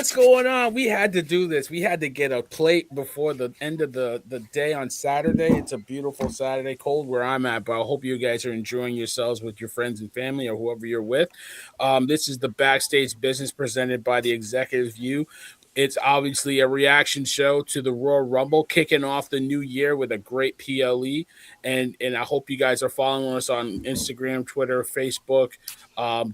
what's going on? We had to do this. We had to get a plate before the end of the day on Saturday. It's a beautiful Saturday, cold where I'm at, but I hope you guys are enjoying yourselves with your friends and family or whoever you're with. This is the Backstage Business presented by the Executive View. It's obviously a reaction show to the Royal Rumble, kicking off the new year with a great PLE. And I hope you guys are following us on Instagram, Twitter, Facebook,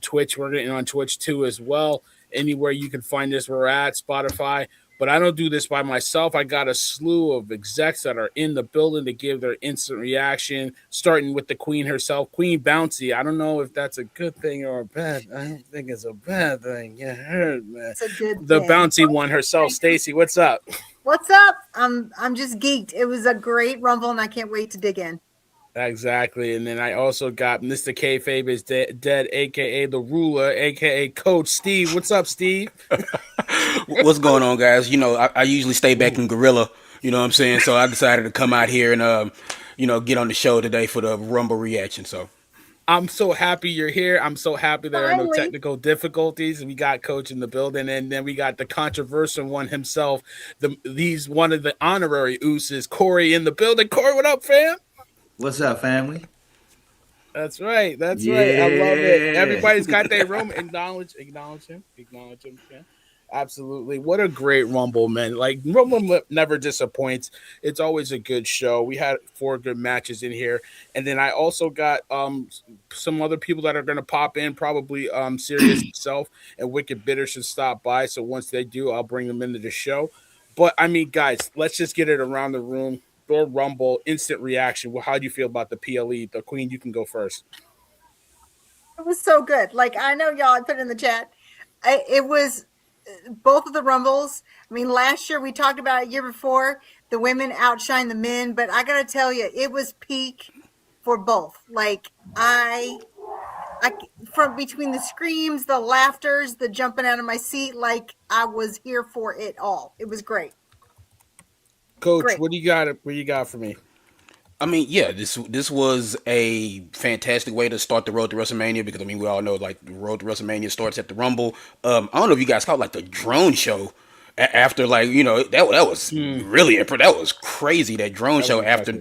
Twitch. We're getting on Twitch too as well. Anywhere you can find us, we're at Spotify. But I don't do this by myself. I got a slew of execs that are in the building to give their instant reaction, starting with the queen herself, Queen Bouncy. I don't know if that's a good thing or a bad. I don't think it's a bad thing. You heard, man. It's a good The thing. bouncy one herself, Stacy. What's up? What's up? I'm just geeked. It was a great Rumble, and I can't wait to dig in. Exactly. And then I also got Mr. Kayfabe is dead, aka the ruler, aka Coach Steve. What's up, Steve? What's going on, guys? You know, I usually stay back in Gorilla, you know what I'm saying? So I decided to come out here and, get on the show today for the Rumble reaction. So I'm so happy you're here. I'm so happy there are no Finally. technical difficulties. We got Coach in the building, and then we got the controversial one himself. He's one of the honorary Ooses, Corey, in the building. Corey, what up, fam? What's up, family? That's right. That's right. I love it. Everybody's got their room. Acknowledge him. Yeah. Absolutely. What a great Rumble, man. Like, Rumble never disappoints. It's always a good show. We had 4 good matches in here. And then I also got some other people that are going to pop in, probably Sirius himself and Wicked Bitter should stop by. So once they do, I'll bring them into the show. But, I mean, guys, let's just get it around the room. Your Rumble, instant reaction. Well, how do you feel about the PLE? The Queen, you can go first. It was so good. Like, I know y'all put it in the chat. It was both of the Rumbles. I mean, last year we talked about it, year before, the women outshine the men, but I got to tell you, it was peak for both. Like, I from between the screams, the laughters, the jumping out of my seat, like I was here for it all. It was great. Coach, Great. what do you got? What you got for me? I mean, yeah, this was a fantastic way to start the road to WrestleMania because I mean we all know like the road to WrestleMania starts at the Rumble. I don't know if you guys caught like the drone show after like that was really that was crazy, that drone show after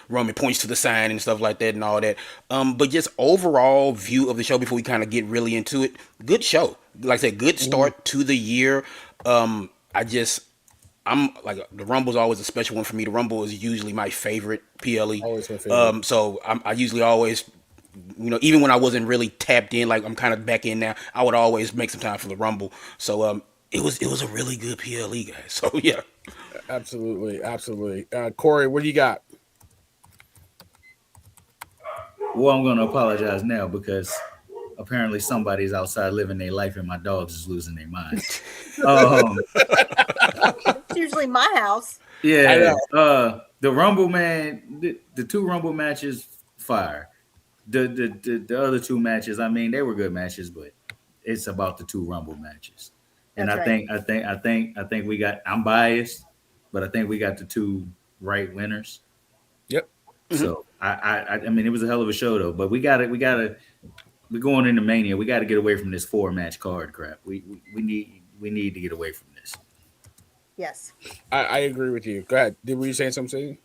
Roman points to the sign and stuff like that and all that. But just overall view of the show before we kind of get really into it, good show. Like I said, good start to the year. I'm like the Rumble's always a special one for me. The Rumble is usually my favorite PLE. Always my favorite. So I usually always, even when I wasn't really tapped in, like I'm kind of back in now, I would always make some time for the Rumble. So it was a really good PLE, guys. So yeah, Absolutely. Corey, what do you got? Well, I'm going to apologize now because apparently somebody's outside living their life and my dogs is losing their mind. It's usually my house. Yeah. The Rumble, man, the 2 Rumble matches, fire. The other 2 matches, I mean, they were good matches, but it's about the 2 Rumble matches. And That's I think we got, I'm biased, but I think we got the 2 right winners. Yep. So I mean, it was a hell of a show though, but we're going into Mania. We got to get away from this 4-match card crap. We need to get away from this. Yes. I agree with you. Go ahead. Were you saying something?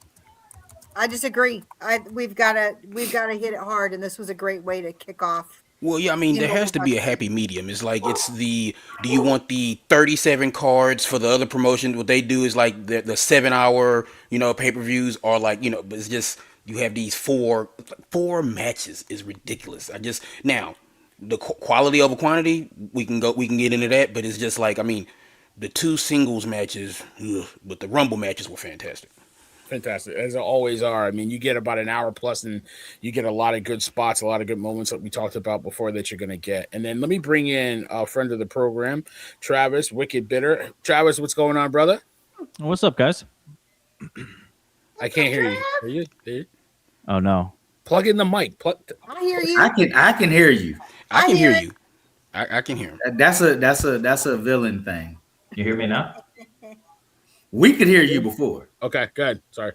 I disagree. We've got to hit it hard, and this was a great way to kick off. well, yeah, I mean, there has to be a happy medium. It's like do you want the 37 cards for the other promotions? What they do is like the 7-hour, pay-per-views, or like, but it's just, you have these four matches is ridiculous. Now, the quality over quantity, we can get into that, but it's just like, I mean, the 2 singles matches, but the Rumble matches were fantastic. Fantastic, as they always are. I mean, you get about an hour plus, and you get a lot of good spots, a lot of good moments that we talked about before that you're going to get. And then let me bring in a friend of the program, Travis, Wicked Bitter. Travis, what's going on, brother? What's up, guys? I can't hear you. Hear you? Oh no. Plug in the mic. I hear you. I can hear you. I can hear hear it. you. I can hear him. That's a villain thing. You hear me now? We could hear you before. Okay, good. Sorry.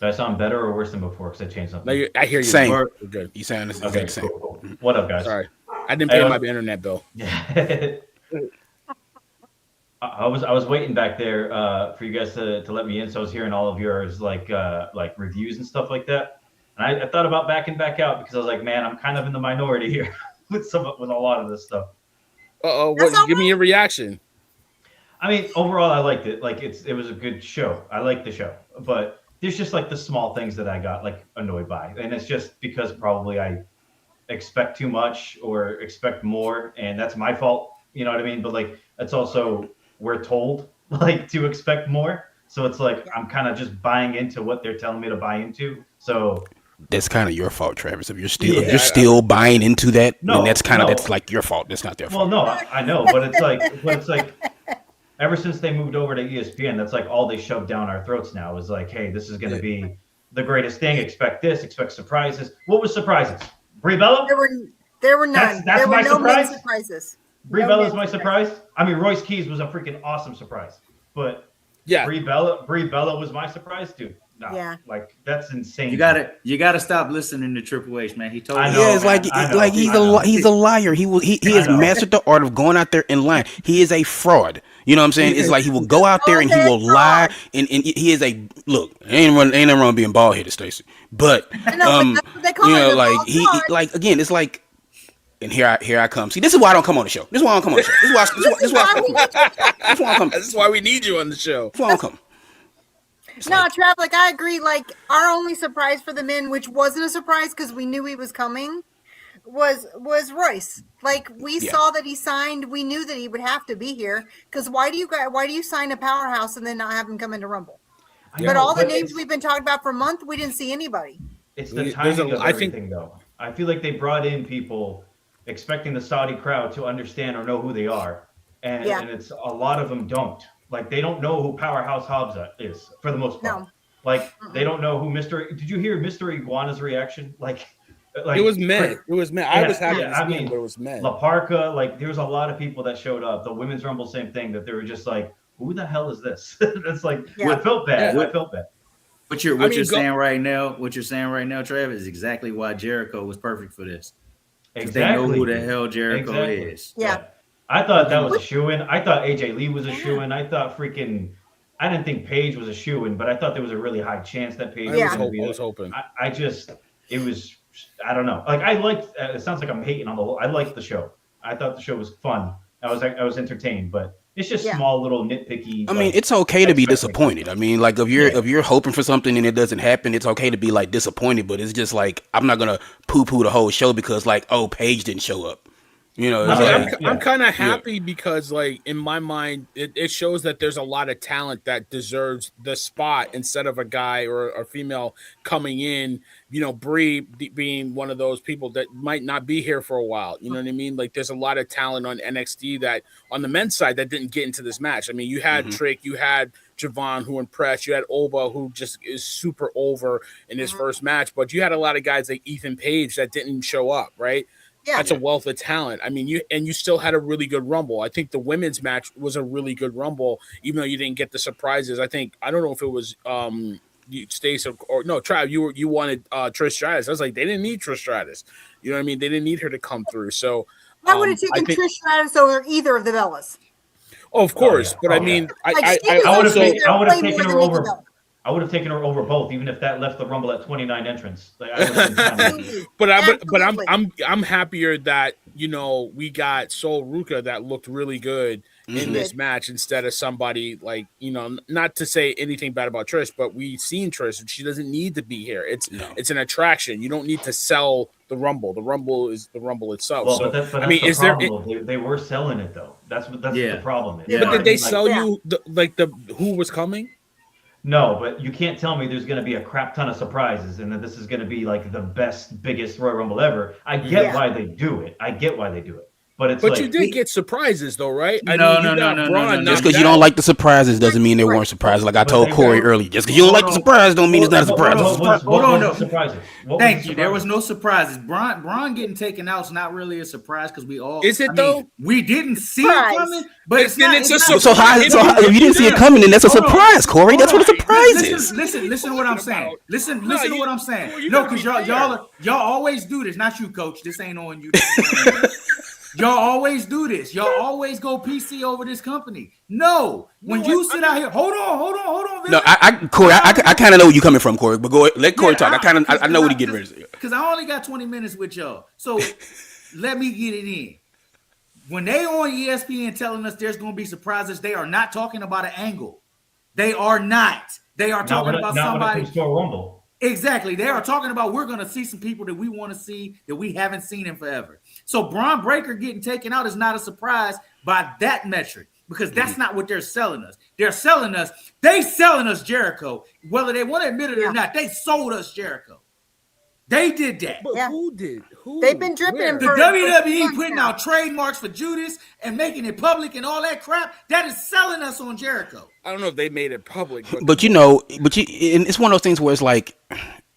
Do I sound better or worse than before? Because I changed something. No, I hear you. Same. We're good. You sound the Okay, same. cool. What up, guys? Sorry. I didn't pay my internet bill. Yeah. I was waiting back there for you guys to let me in, so I was hearing all of yours like reviews and stuff like that. And I thought about backing back out because I was like, man, I'm kind of in the minority here with a lot of this stuff. That's all Give me your reaction. I mean, overall, I liked it. Like it was a good show. I liked the show, but there's just like the small things that I got like annoyed by, and it's just because probably I expect too much or expect more, and that's my fault. You know what I mean? But like, it's also we're told like to expect more, so it's like I'm kind of just buying into what they're telling me to buy into. So That's kind of your fault, Travis. If you're still buying into that, No, then that's no. like your fault. That's not their well, fault. no, I know, but it's like ever since they moved over to ESPN, that's like all they shoved down our throats now is like, hey, this is going to be the greatest thing. Expect this. Expect surprises. What was surprises? Brie Bella? There were none. That's there were my no surprise? main surprises. Brie No Bella's main my surprise. I mean, Royce Keys was a freaking awesome surprise, but Yeah. Brie Bella was my surprise, dude. Nah, Yeah. like that's insane. You gotta stop listening to Triple H, man. He told I you. know, Yeah, it's man. I know. like he's a liar. He has know. mastered the art of going out there and lying. He is a fraud. You know what I'm saying? It's like he will go out there and he will lie, and he is a look. Ain't nothing wrong being bald headed, Stacey. But I know, but that's what they call you it, know, a like bald he fraud. like again, it's like. And here I come. See, this is why I don't come on the show. This is why I don't come on the show. This is why I come. That's why we need you on the show. This is why I don't come. No, Trav, like I agree. Like our only surprise for the men, which wasn't a surprise because we knew he was coming, was Royce. Like we saw that he signed. We knew that he would have to be here because why do you sign a powerhouse and then not have him come into Rumble? I But know, all the but names it's- we've been talking about for a month, we didn't see anybody. It's the There's timing a- of I think- everything, though. I feel like they brought in people expecting the Saudi crowd to understand or know who they are, and it's a lot of them don't. Like they don't know who Powerhouse Hobbs is for the most part. No. Like they don't know who Mr. Did you hear Mr. Iguana's reaction? Like It was men. It was men. I was happy yeah, to see I mean, him, but it was men. La Parka, like there was a lot of people that showed up. The Women's Rumble, same thing. That they were just like, "Who the hell is this?" It's like I felt bad. Yeah. I felt bad. What you're saying right now, Travis, is exactly why Jericho was perfect for this. Exactly. They know who the hell Jericho is. Yeah. I thought that was a shoo-in. I thought AJ Lee was a shoo-in. I thought I didn't think Paige was a shoo-in, but I thought there was a really high chance that Paige was going to be. I was hoping. I don't know. Like I liked. It sounds like I'm hating on the whole. I liked the show. I thought the show was fun. I was entertained, but it's just small little nitpicky. I mean, it's okay to be disappointed. I mean, like if you're hoping for something and it doesn't happen, it's okay to be like disappointed. But it's just like I'm not gonna poo-poo the whole show because like Paige didn't show up. You know, it's I'm kind of happy because, like, in my mind, it shows that there's a lot of talent that deserves the spot instead of a guy or a female coming in. You know, Brie being one of those people that might not be here for a while. You know what I mean? Like, there's a lot of talent on NXT that on the men's side that didn't get into this match. I mean, you had Trick, you had Javon who impressed, you had Oba who just is super over in his first match, but you had a lot of guys like Ethan Page that didn't show up, right? Yeah. That's a wealth of talent. I mean, you still had a really good Rumble. I think the women's match was a really good Rumble, even though you didn't get the surprises. I don't know if it was Stace or no, Trav, you wanted Trish Stratus. I was like, they didn't need Trish Stratus. You know what I mean? They didn't need her to come through. So I would have taken Trish Stratus over either of the Bellas. Oh, of course, but I mean, I would have taken her over both, even if that left the Rumble at 29 entrants. Like, but I'm happier that we got Sol Ruka that looked really good in this match instead of somebody like not to say anything bad about Trish, but we've seen Trish and she doesn't need to be here. It's an attraction. You don't need to sell the Rumble. The Rumble is the Rumble itself. Well, so but I mean, is there? They were selling it though. That's the problem. Is. But did they sell you who was coming? No, but you can't tell me there's going to be a crap ton of surprises and that this is going to be like the biggest Royal Rumble ever. I get why they do it. But you did get surprises though, right? No. Just because you don't like the surprises doesn't mean they weren't surprises. Like I told Corey earlier, just because you don't like the surprise don't mean it's not a surprise. Hold on. Surprises. Thank you. There was no surprises. Braun getting taken out is not really a surprise because we all. Is it though? We didn't see it coming, but it's not. So how if you didn't see it coming, then that's a surprise, Corey. That's what a surprise is. Listen to what I'm saying. Listen to what I'm saying. No, because y'all always do this. Not you, Coach. This ain't on you. Y'all always do this. Y'all always go PC over this company. No, when you sit out here, hold on. No, Corey, I kind of know where you're coming from, Corey. But go ahead, let Corey talk. I know what he getting ready to say. Because I only got 20 minutes with y'all, so let me get it in. When they on ESPN telling us there's going to be surprises, they are not talking about an angle. They are not. They are talking about somebody. When it comes to a Rumble. Exactly. They are talking about we're going to see some people that we want to see that we haven't seen in forever. So Braun Breaker getting taken out is not a surprise by that metric because that's not what they're selling us. They're selling us Jericho. Whether they want to admit it or not, they sold us Jericho. They did that. But who did? Who? They've been dripping Where? The WWE putting out trademarks for Judas and making it public and all that crap, that is selling us on Jericho. I don't know if they made it public, But and it's one of those things where it's like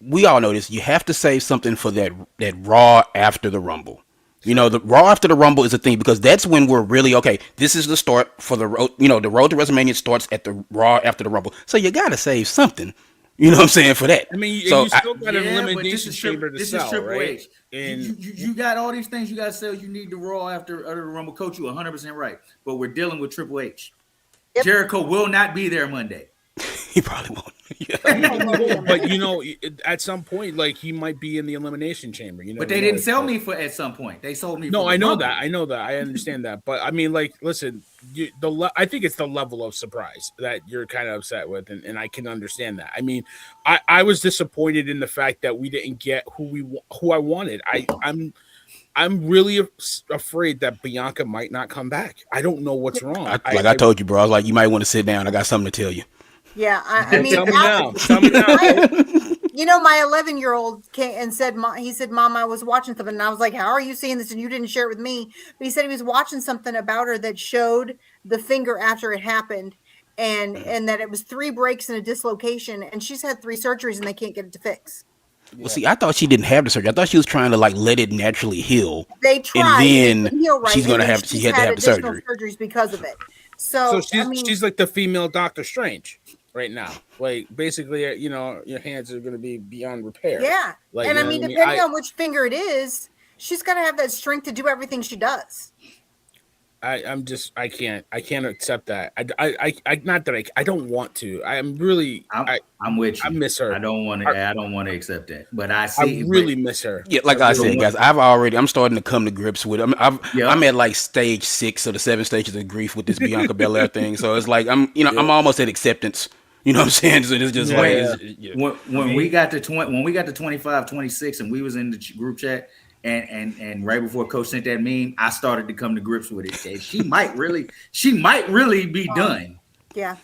we all know this. You have to save something for that Raw after the Rumble. The Raw after the Rumble is a thing because that's when we're really okay. This is the start for the road. The road to WrestleMania starts at the Raw after the Rumble. So you got to save something. You know what I'm saying for that. I mean, so you still got an elimination chamber to sell, Triple right? H. And you got all these things you got to sell. You need the Raw after the Rumble. Coach, you 100% right. But we're dealing with Triple H. Yep. Jericho will not be there Monday. He probably won't. But at some point, like he might be in the elimination chamber. But they didn't sell me for at some point. They sold me. No, I know that. I understand that. But I mean, like, listen, I think it's the level of surprise that you're kind of upset with, and I can understand that. I mean, I was disappointed in the fact that we didn't get who I wanted. I'm really afraid that Bianca might not come back. I don't know what's wrong. I told you, bro. I was like, you might want to sit down. I got something to tell you. Yeah, I mean, tell me now. My 11-year-old came and said, he said, Mom, I was watching something. And I was like, how are you seeing this? And you didn't share it with me. But he said he was watching something about her that showed the finger after it happened and that it was 3 breaks and a dislocation. And she's had 3 surgeries and they can't get it to fix. Well, see, I thought she didn't have the surgery. I thought she was trying to let it naturally heal. They tried, and then heal right, she's gonna have. She had to have the surgery. Surgeries because of it. So she's like the female Doctor Strange right now. Like basically, your hands are gonna be beyond repair. Yeah, like, and I mean, depending on which finger it is, she's gotta have that strength to do everything she does. I can't accept that. I don't want to. I'm with you. I miss her. I don't want to accept that. But I really miss her. Yeah, like I said, guys, I'm starting to come to grips with it. I'm at like stage 6 of the 7 stages of grief with this Bianca Belair thing. So it's like I'm almost at acceptance. You know what I'm saying? So it's just when we got to 25, 26, and we was in the group chat. And right before Coach sent that meme, I started to come to grips with it. She might really be done. Yeah.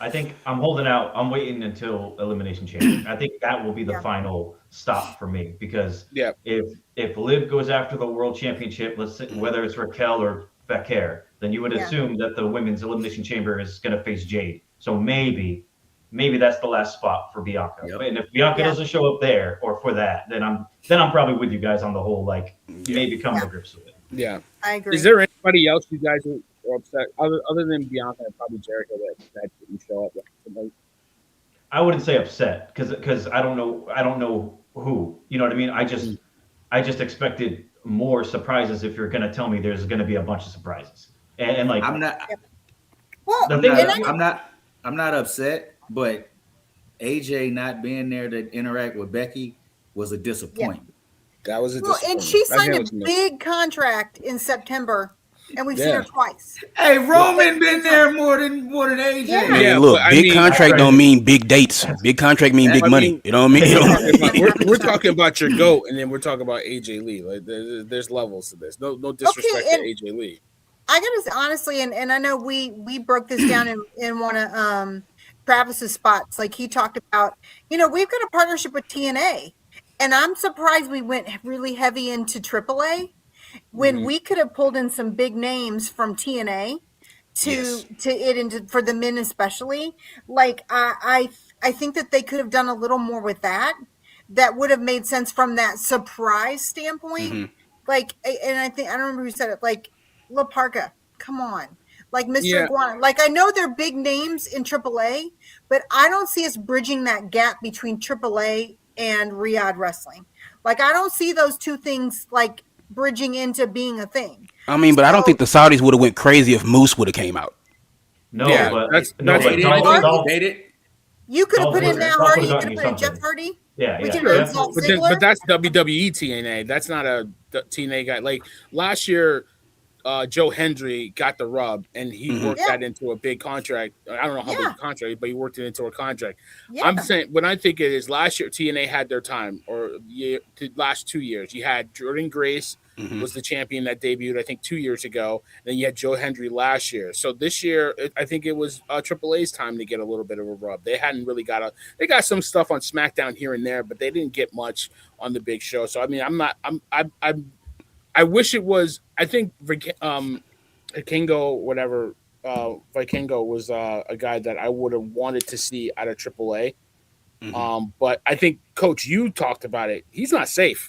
I think I'm holding out. I'm waiting until Elimination Chamber. I think that will be the final stop for me because if Liv goes after the World Championship, let's say, whether it's Raquel or Becker, then you would assume that the Women's Elimination Chamber is going to face Jade. So maybe that's the last spot for Bianca. Yep. And if Bianca doesn't show up there or for that, then I'm probably with you guys on the whole maybe come to grips with it. Yeah, I agree. Is there anybody else you guys are upset other than Bianca and probably Jericho that didn't show up? I wouldn't say upset because I don't know who. You know what I mean? I just expected more surprises. If you're going to tell me there's going to be a bunch of surprises, and like I'm not. Well, I'm not upset. But AJ not being there to interact with Becky was a disappointment. That was a disappointment. And she signed a big contract in September, and we've seen her twice. Hey, Roman been there more than AJ. Yeah, look, big contract don't mean big dates. Big contract mean big money. You know what I mean? We're talking about your GOAT, and then we're talking about AJ Lee. Like there's levels to this. No disrespect to AJ Lee. I gotta say, honestly, and I know we broke this down in one of Travis's spots. Like he talked about, we've got a partnership with TNA, and I'm surprised we went really heavy into AAA when we could have pulled in some big names from TNA for the men especially. Like I think that they could have done a little more with that would have made sense from that surprise standpoint. Like, and I don't remember who said it. Like La Parka, come on. Like Mr. Iguana. Like I know they're big names in AAA, but I don't see us bridging that gap between AAA and Riyadh Wrestling. Like I don't see those two things like bridging into being a thing. I mean, but I don't think the Saudis would have went crazy if Moose would have came out. No, Yeah, but that's- no, that's but what Dolph, They did. You could have Dolph put in Ziggler- Matt Dolph Hardy. would've You gotten could you have put in Jeff something. Hardy. yeah, We yeah. can yeah. raise Dolph But, Ziggler. but that's WWE TNA. That's not a TNA guy. Like last year, Joe Hendry got the rub, and he worked Yeah. that into a big contract. I don't know how Yeah. big a contract, but he worked it into a contract. Yeah. I'm saying when I think it is last year, TNA had their time, or the last 2 years. You had Jordan Grace was the champion that debuted, I think, 2 years ago. Then you had Joe Hendry last year. So this year, I think it was AAA's time to get a little bit of a rub. They hadn't really they got some stuff on SmackDown here and there, but they didn't get much on the big show. So I mean, I wish it was. I think Vikingo, whatever, Vikingo was a guy that I would have wanted to see out of AAA. But I think, Coach, you talked about it. He's not safe.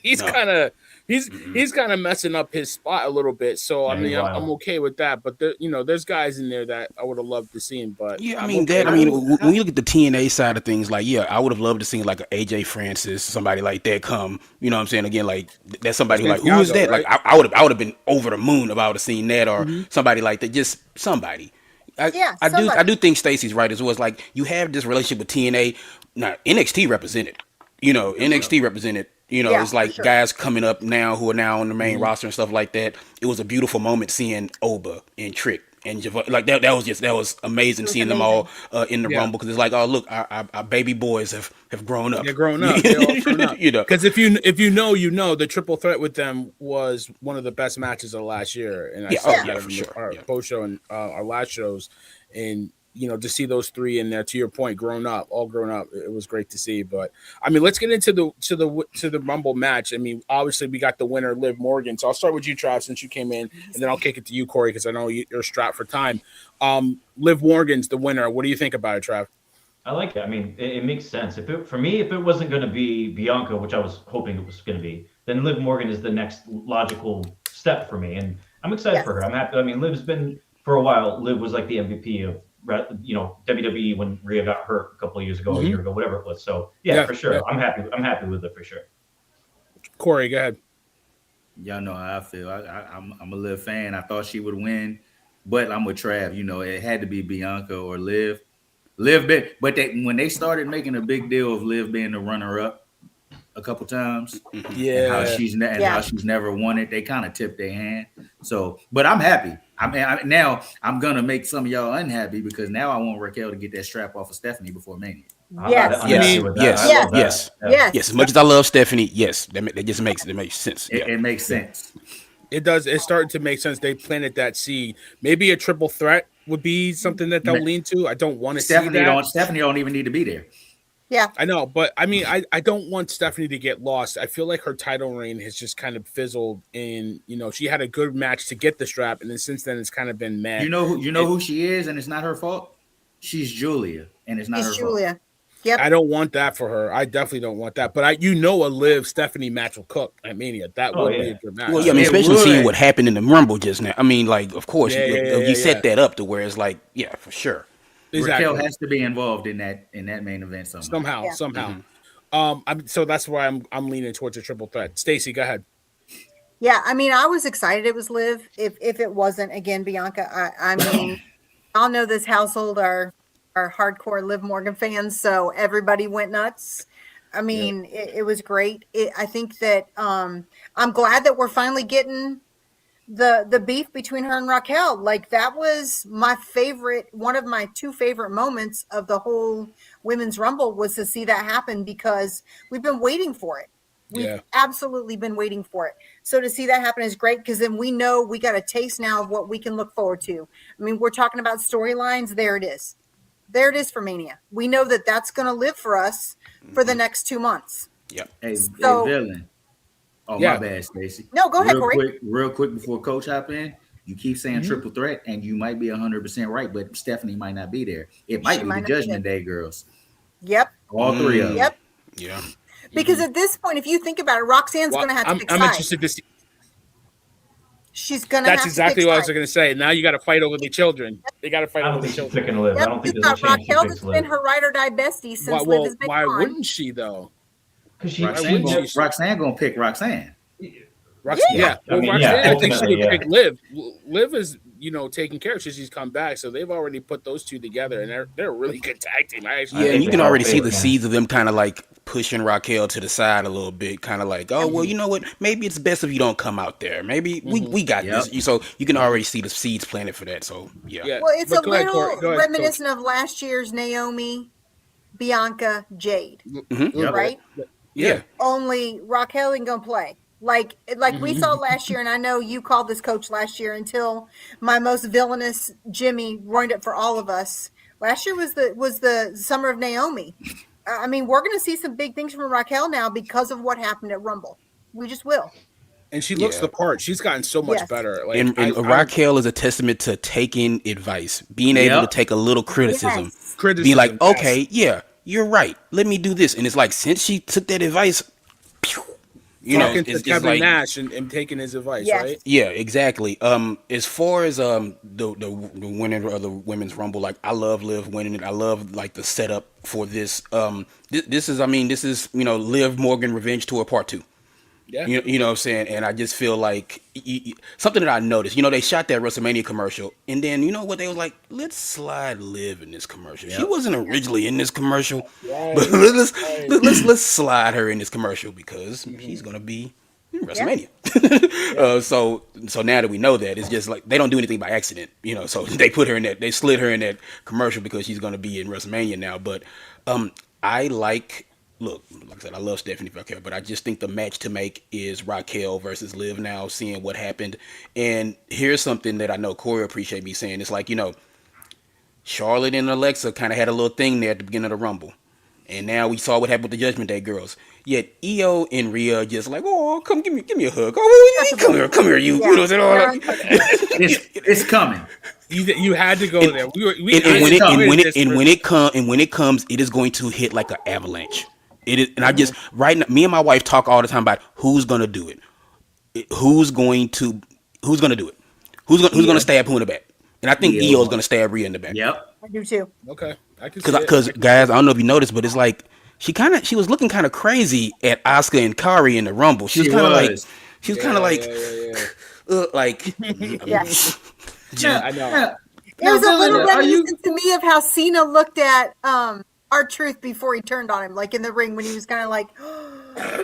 he's No. kind of he's kind of messing up his spot a little bit. So I Yeah, mean, he's I'm wild. okay with that. But there's guys in there that I would have loved to see him. But Yeah, I I'm mean okay that. I with mean, it. when you look at the TNA side of things, like, yeah, I would have loved to see like an AJ Francis, somebody like that come. You know what I'm saying? Again, like that's somebody like, who is Santiago, that? Like right? I would have been over the moon if I would have seen that, or somebody like that. Just somebody. Yeah, I somebody. do think Stacey's right as well. It's like you have this relationship with TNA. Now NXT represented. NXT represented. Yeah, It's like for sure. guys coming up now who are now on the main roster and stuff like that. It was a beautiful moment seeing Oba and Trick and Javon. Like that was amazing It was seeing them amazing. all in the Yeah. Rumble, because it's like, oh look, our baby boys have grown up. They're grown up. They're all grown up. You know. Because if you know, the triple threat with them was one of the best matches of last year, and I Yeah, said oh, that yeah, in for the- sure, our yeah. post show and our last shows, and to see those three in there, to your point, all grown up, it was great to see. But I mean, let's get into the Rumble match. I mean, obviously we got the winner, Liv Morgan. So I'll start with you, Trav, since you came in, and then I'll kick it to you, Corey, because I know you're strapped for time. Liv Morgan's the winner. What do you think about it, Trav? I like it. I mean, it makes sense. If it wasn't going to be Bianca, which I was hoping it was going to be, then Liv Morgan is the next logical step for me, and I'm excited Yes. for her. I'm happy. I mean, Liv's been for a while. Liv was like the MVP of WWE when Rhea got hurt a couple of years ago, a year ago, whatever it was. So yeah, for sure. Yeah. I'm happy with it for sure. Corey, go ahead. Y'all know how I feel. I'm a Liv fan. I thought she would win, but I'm with Trav. It had to be Bianca or Liv. But when they started making a big deal of Liv being the runner-up a couple times, and how she's never won it, they kind of tipped their hand. So, but I'm happy. Now I'm gonna make some of y'all unhappy, because now I want Raquel to get that strap off of Stephanie before Mania. Yes. I'm happy with that. I love that. Yes. Yeah. Yes, as much as I love Stephanie, yes, that just makes sense. Yeah. It makes sense. It does. It's starting to make sense. They planted that seed. Maybe a triple threat would be something that they'll lean to. I don't want to see that. Stephanie don't even need to be there. Yeah. I know, but I mean, I don't want Stephanie to get lost. I feel like her title reign has just kind of fizzled. In she had a good match to get the strap, and then since then it's kind of been mad. You know who she is, and it's not her fault. She's Julia, and it's not her It's fault. Julia. Yep. I don't want that for her. I definitely don't want that. But a Liv Stephanie match will cook at Mania. That would be a good match. Well, yeah, I mean, It especially would. seeing what happened in the Rumble just now. I mean, like, of course, Yeah, you set that up to where it's like, yeah, for sure. Exactly. Raquel has to be involved in that main event somehow. Somehow. So that's why I'm leaning towards a triple threat. Stacey, go ahead. Yeah, I mean, I was excited it was Liv. If it wasn't, again, Bianca, I mean, I'll know this household are hardcore Liv Morgan fans, so everybody went nuts. I mean, it was great. I think that I'm glad that we're finally getting the beef between her and Raquel. Like, that was one of my two favorite moments of the whole Women's Rumble, was to see that happen, because we've been waiting for it. We've absolutely been waiting for it. So to see that happen is great, because then we know we got a taste now of what we can look forward to. I mean, we're talking about storylines. There it is. There it is for Mania. We know that that's going to live for us for the next 2 months. Yep. Hey, So- villain. Oh, Yeah. my bad, Stacey. No, go ahead, Corey. Real quick before Coach hop in, you keep saying triple threat, and you might be 100% right, but Stephanie might not be there. It might be might the not be Judgment Day girls. Yep. All three of them. Yep. Yeah. Because at this point, if you think about it, Roxanne's going to have to pick I'm sides. interested to see. She's going to have That's to exactly pick what I was sides. going to say. Now you got to fight over the children. They got to fight I over don't the think she's children. picking Liv. I Yep, don't think you've there's a got chance she Raquel picks that's been Liv. her ride or die bestie since Why, Liv has been why gone. wouldn't she though? Because wouldn't she? Roxanne gonna pick Roxanne. Roxanne, Yeah. Well, I mean, Roxanne, yeah, I think she ultimately, would yeah. pick Liv. Liv is, taking care of she's come back, so they've already put those two together, and they're a really good tag team. I actually Yeah, and think you they can all already see fit, the man. seeds of them kind of like pushing Raquel to the side a little bit, kind of like, oh well, you know what? Maybe it's best if you don't come out there. Maybe we got Yep. this. So you can already see the seeds planted for that. So yeah, Yeah, Well, it's but a go ahead, Corey. little Go ahead, Coach. reminiscent of last year's Naomi, Bianca, Jade, Yep. right? Yeah. Only Raquel ain't gonna play. Like we saw last year, and I know you called this coach last year until my most villainous Jimmy ruined it for all of us. Last year was the summer of Naomi. I mean, we're going to see some big things from Raquel now because of what happened at Rumble. We just will. And she looks Yeah. the part. She's gotten so much Yes. better. Like, and I Raquel is a testament to taking advice, being able to Yep. take a little criticism, Yes. be like, Criticism, okay, yeah, you're right. Let me do this. And it's like since she took that advice, pew, talking to it's Kevin like, Nash and taking his advice, Yes. right? yeah, exactly. As far as the winning of the women's rumble, like I love Liv winning it. I love like the setup for this. This is Liv Morgan Revenge Tour Part 2. Yeah. You know what I'm saying? And I just feel like something that I noticed. They shot that WrestleMania commercial, and then you know what they was like? Let's slide Liv in this commercial. She Yep. wasn't originally in this commercial, Right. but let's slide her in this commercial because she's gonna be in WrestleMania. So now that we know that, it's just like they don't do anything by accident. So they put her in that. They slid her in that commercial because she's gonna be in WrestleMania now. But I like. Look, like I said, I love Stephanie Raquel, but I just think the match to make is Raquel versus Liv now, seeing what happened. And here's something that I know Corey appreciate me saying. It's like, Charlotte and Alexa kind of had a little thing there at the beginning of the Rumble. And now we saw what happened with the Judgment Day girls. Yet Io and Rhea just like, oh, come give me a hug. Oh, come here, you. Yeah. You know what I'm saying? It's coming. You had to go there. When it comes, it is going to hit like an avalanche. It is, and I just right now, me and my wife talk all the time about who's gonna do it. Who's gonna do it? Who's gonna stab who in the back? And I think Io. Io is gonna stab Rhea in the back. Yep. I do too. Okay, I can see Because it. guys, I don't know if you noticed, but it's like she was looking kind of crazy at Asuka and Kari in the Rumble. She was kind of like Yes. I know. Yeah. It was a Now, little Dylan, are you- reminiscent to me of how Cena looked at R-Truth before he turned on him, like in the ring when he was kind of like,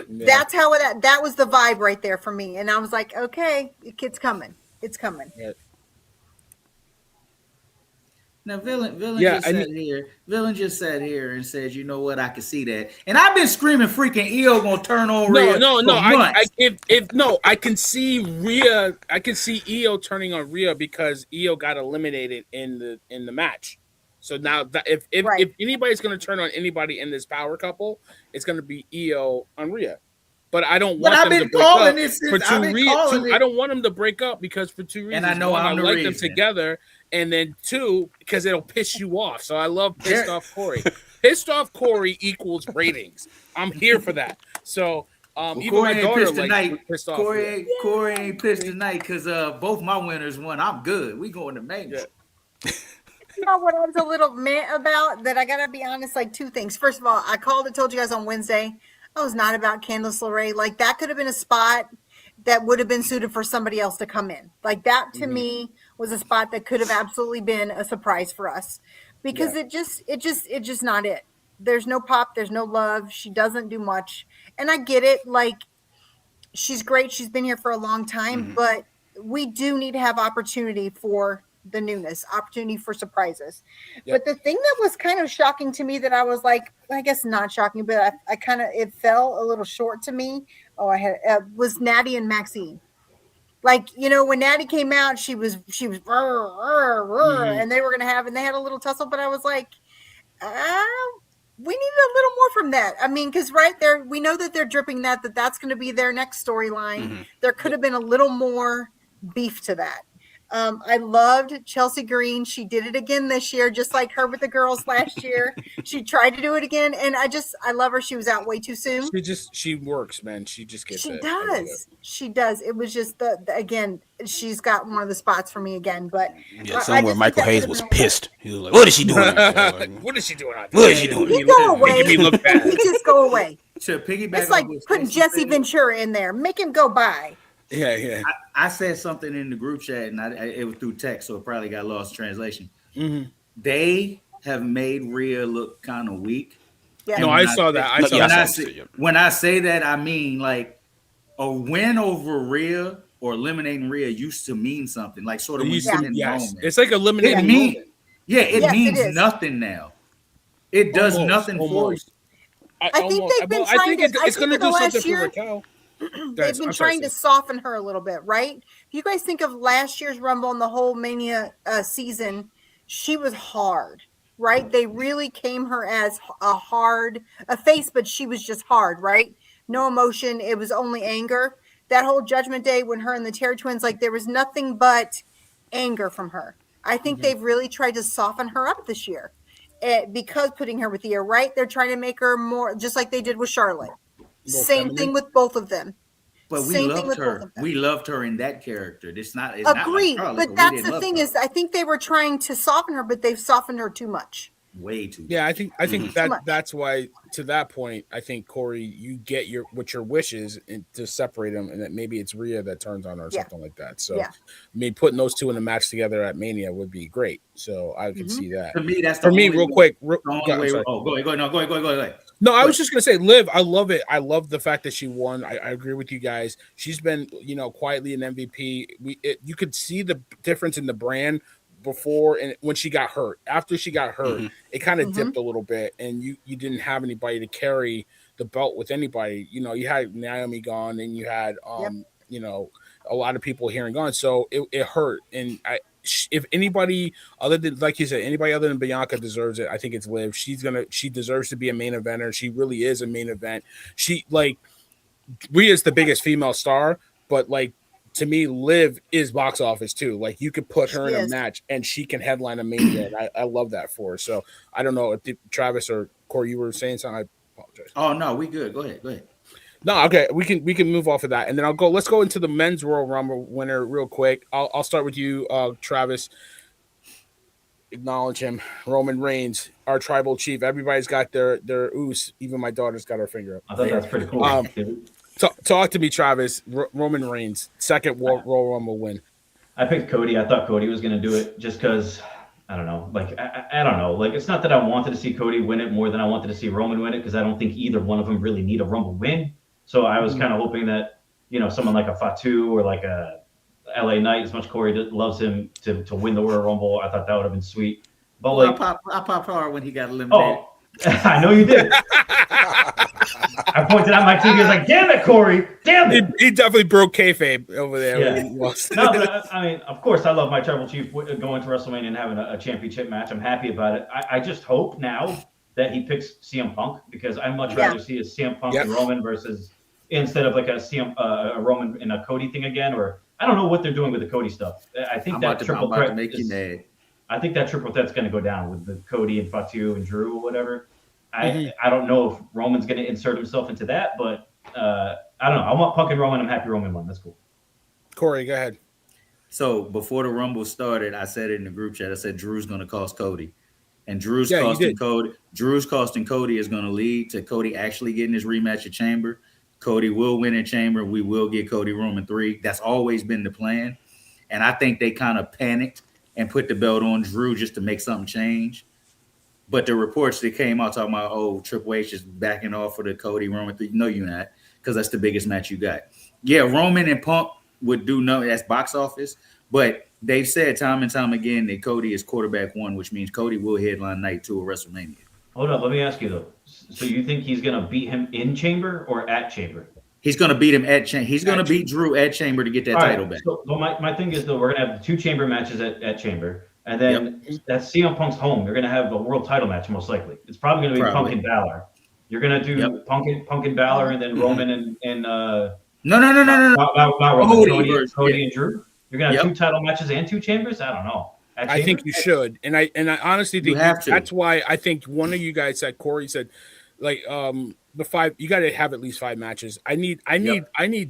that's how that was the vibe right there for me. And I was like, okay, it's coming. It's coming. Now, Villain Yeah, just I sat here. Villain just sat here and said, "You know what? I can see that." And I've been screaming, "Freaking Io gonna turn on Rhea." No. for months. I can see Rhea. I can see Io turning on Rhea because Io got eliminated in the match. So now that if Right. anybody's going to turn on anybody in this power couple, it's going to be Io on Rhea. But I don't But want I've them to been break calling up this for since- I've two been reasons. calling it. I don't want them to break up because for two reasons. And I know One, I'm I the like them reason. together, and then two, because it'll piss you off. So I love pissed There- off Corey. Pissed off Corey equals ratings. I'm here for that. So even Corey my ain't daughter pissed like tonight. pissed off. Corey ain't pissed tonight because both my winners won. I'm good. We going to Mania. Yeah. You know what I was a little mad about that I gotta be honest, like two things. First of all, I called and told you guys on Wednesday. I was not about Candice LeRae. Like that could have been a spot that would have been suited for somebody else to come in. Like that to me was a spot that could have absolutely been a surprise for us. Because it's just not it. There's no pop, there's no love. She doesn't do much. And I get it, like she's great. She's been here for a long time, but we do need to have opportunity for the newness, opportunity for surprises. Yep. But the thing that was kind of shocking to me that I was like, I guess not shocking, but I kind of, it fell a little short to me. Was Natty and Maxine. Like, when Natty came out, she was and they were going to have, and they had a little tussle, but I was like, we needed a little more from that. I mean, because right there, we know that they're dripping that's going to be their next storyline. There could have been a little more beef to that. I loved Chelsea Green. She did it again this year, just like her with the girls last year. She tried to do it again, and I love her. She was out way too soon. She works, man. She just gets She it. does. She does. It was just again, she's got one of the spots for me again. But Yeah, I somewhere just Michael think that Hayes could was have been- pissed. He was like, "What is she doing?" What is she doing out What there? is she doing? You go away. Making me look bad. You just go away. To piggyback It's like on what putting Stacey Jesse said, Ventura in there. Make him go by. Yeah. I said something in the group chat, and it was through text, so it probably got lost in translation. Mm-hmm. They have made Rhea look kind of weak. Yeah. No, And I saw that. I No, saw yeah, I that. saw it. when I say that, I mean like a win over Rhea or eliminating Rhea used to mean something. Like sort of when you Yes, win Roman. it's like eliminating It mean, Roman. it Yes, it means is. nothing now. It does nothing for you. Almost. I think they've been I trying think to. it's going to the do something last for year, Raquel. they've been trying to soften her a little bit, right? If you guys think of last year's Rumble and the whole Mania season, she was hard, right? They really came her as a face, but she was just hard, right? No emotion. It was only anger. That whole Judgment Day when her and the Terror Twins, like there was nothing but anger from her. I think they've really tried to soften her up this year. Because putting her with Io, right? They're trying to make her more, just like they did with Charlotte. Same feminine. thing with both of them. But we loved her. We loved her in that character. It's not like Agreed. Charlotte, But that's the thing is, I think they were trying to soften her, but they've softened her too much. Way too much. Yeah, I think that's why, to that point, I think Corey, you get your wishes to separate them, and that maybe it's Rhea that turns on her or something like that. So, maybe putting those two in a match together at Mania would be great. So I can see that. To me, that's for me. Real quick. Go ahead. No, go ahead. No, I was just gonna say, Liv. I love it. I love the fact that she won. I agree with you guys. She's been, quietly an MVP. You could see the difference in the brand before and when she got hurt. After she got hurt, it kind of dipped a little bit, and you didn't have anybody to carry the belt with anybody. You had Naomi gone, and you had a lot of people here and gone, so it hurt. And if anybody other than, like you said, anybody other than Bianca deserves it, I think it's Liv. She deserves to be a main eventer. She really is a main event. Rhea's the biggest female star, but to me, Liv is box office too. Like you could put her in a match and she can headline a Mania. And I love that for her. So I don't know if Travis or Corey, you were saying something. I apologize. Oh no, we good. Go ahead. No, okay, we can move off of that, and then let's go into the men's Royal Rumble winner real quick. I'll start with you, Travis. Acknowledge him, Roman Reigns, our tribal chief. Everybody's got their oos. Even my daughter's got her finger up. I thought that's pretty cool. Talk to me, Travis. Roman Reigns, second Royal Rumble win. I picked Cody. I thought Cody was going to do it just because, I don't know. I don't know. It's not that I wanted to see Cody win it more than I wanted to see Roman win it, because I don't think either one of them really need a Rumble win. So I was kind of hoping that, someone like a Fatu or like a LA Knight, as much Corey loves him, to win the Royal Rumble. I thought that would have been sweet. But I popped hard when he got eliminated. Oh, I know you did. I pointed out my TV. I was like, "Damn it, Corey! Damn it!" He definitely broke kayfabe over there. Yeah. No, but I mean, of course, I love my tribal chief going to WrestleMania and having a championship match. I'm happy about it. I just hope now that he picks CM Punk, because I'd much rather see a CM Punk and Roman versus, instead of like a Roman and a Cody thing again. Or I don't know what they're doing with the Cody stuff. I think that triple threat to make you mad. I think that triple threat's going to go down with the Cody and Fatu and Drew or whatever. I don't know if Roman's going to insert himself into that, but I don't know. I want Punk and Roman. I'm happy Roman won. That's cool. Corey, go ahead. So before the Rumble started, I said it in the group chat. I said Drew's going to cost Cody, and Drew's costing Cody. Drew's costing Cody is going to lead to Cody actually getting his rematch at Chamber. Cody will win in Chamber. We will get Cody Roman 3. That's always been the plan, and I think they kind of panicked and put the belt on Drew just to make something change. But the reports that came out talking about, Triple H is backing off for the Cody Roman 3. No, you're not, because that's the biggest match you got. Yeah, Roman and Punk would do nothing. That's box office. But they've said time and time again that Cody is quarterback one, which means Cody will headline night 2 of WrestleMania. Hold up, let me ask you though. So you think he's going to beat him in Chamber or at Chamber? He's going to beat him at Chamber. He's going to beat Drew at Chamber to get that title back. So my thing is, though, we're going to have 2 Chamber matches at Chamber. And then that's CM Punk's home. You're going to have a world title match, most likely. It's probably going to be Punk and Balor. You're going to do Punk and Balor, and then Roman and No. Not Roman, Cody and Drew. You're going to have 2 title matches and 2 Chambers? I don't know. I think you should, and I honestly think that's why I think one of you guys said, Corey said, the 5. You got to have at least 5 matches. I need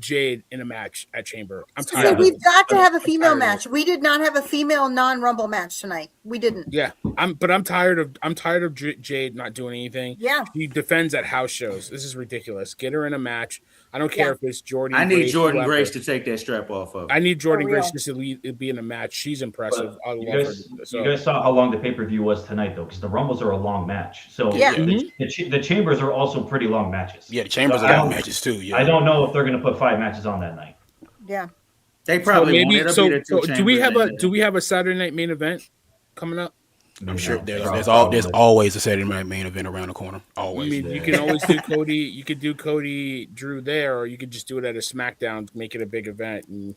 Jade in a match at Chamber. I'm So tired. we've got to have a I'm female tired of match. We did not have a female non-Rumble match tonight. We didn't. Yeah, I'm tired of Jade not doing anything. Yeah. She defends at house shows. This is ridiculous. Get her in a match. I don't care Yeah. if it's Jordan. I need Grace, Jordan whoever. Grace to take that strap off of. I need Jordan For real. Grace just to be in a match. She's impressive. I You love guys, her. So, you guys saw how long the pay-per-view was tonight, though, because the Rumbles are a long match. So Yeah. the Chambers are also pretty long matches. Yeah, the Chambers So are I long don't- matches too. Yeah. I don't know if they're going to put 5 matches on that night. Yeah. They probably won't. maybe It'll so. be the two Do we have Chambers a Saturday night main event coming up? I'm sure No, there's probably. always a Saturday night main event around the corner. I Always. mean, you can always do Cody. You could do Cody Drew there, or you could just do it at a SmackDown, make it a big event, and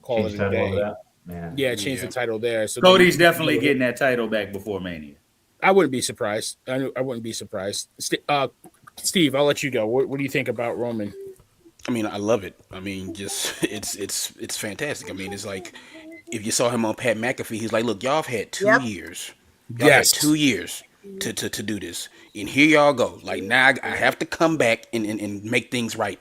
call Change it a title over day. that. Man. Yeah, change the title there. So Cody's then- definitely getting that title back before Mania. I wouldn't be surprised. I wouldn't be surprised. Steve, I'll let you go. What do you think about Roman? I mean, I love it. I mean, just it's fantastic. I mean, it's like if you saw him on Pat McAfee, he's like, look, y'all have had 2 Yep. years. Y'all Yes. had 2 years to do this. And here y'all go. Like now I have to come back and make things right.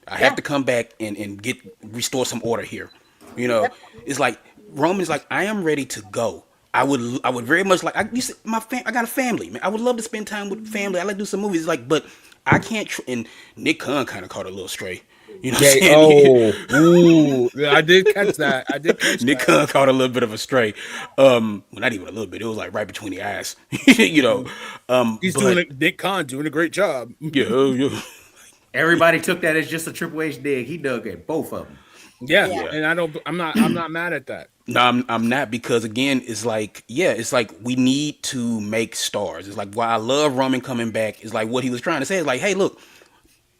I have Yeah. to come back and restore some order here. You know, it's like Roman's like, I am ready to go. I would very much like I got a family, man. I would love to spend time with family. I like to do some movies. It's like, but I can't. And Nick Khan kind of caught a little stray. You know what I'm saying? I did catch that. Nick Khan caught a little bit of a stray. Well, not even a little bit. It was like right between the eyes. You know, He's but- doing it. Nick Khan doing a great job. Yeah. Everybody took that as just a Triple H dig. He dug at both of them. Yeah, Yeah. and I'm not mad at that. No, I'm not, because again, it's like we need to make stars. It's like why I love Roman coming back is like what he was trying to say is like, hey, look,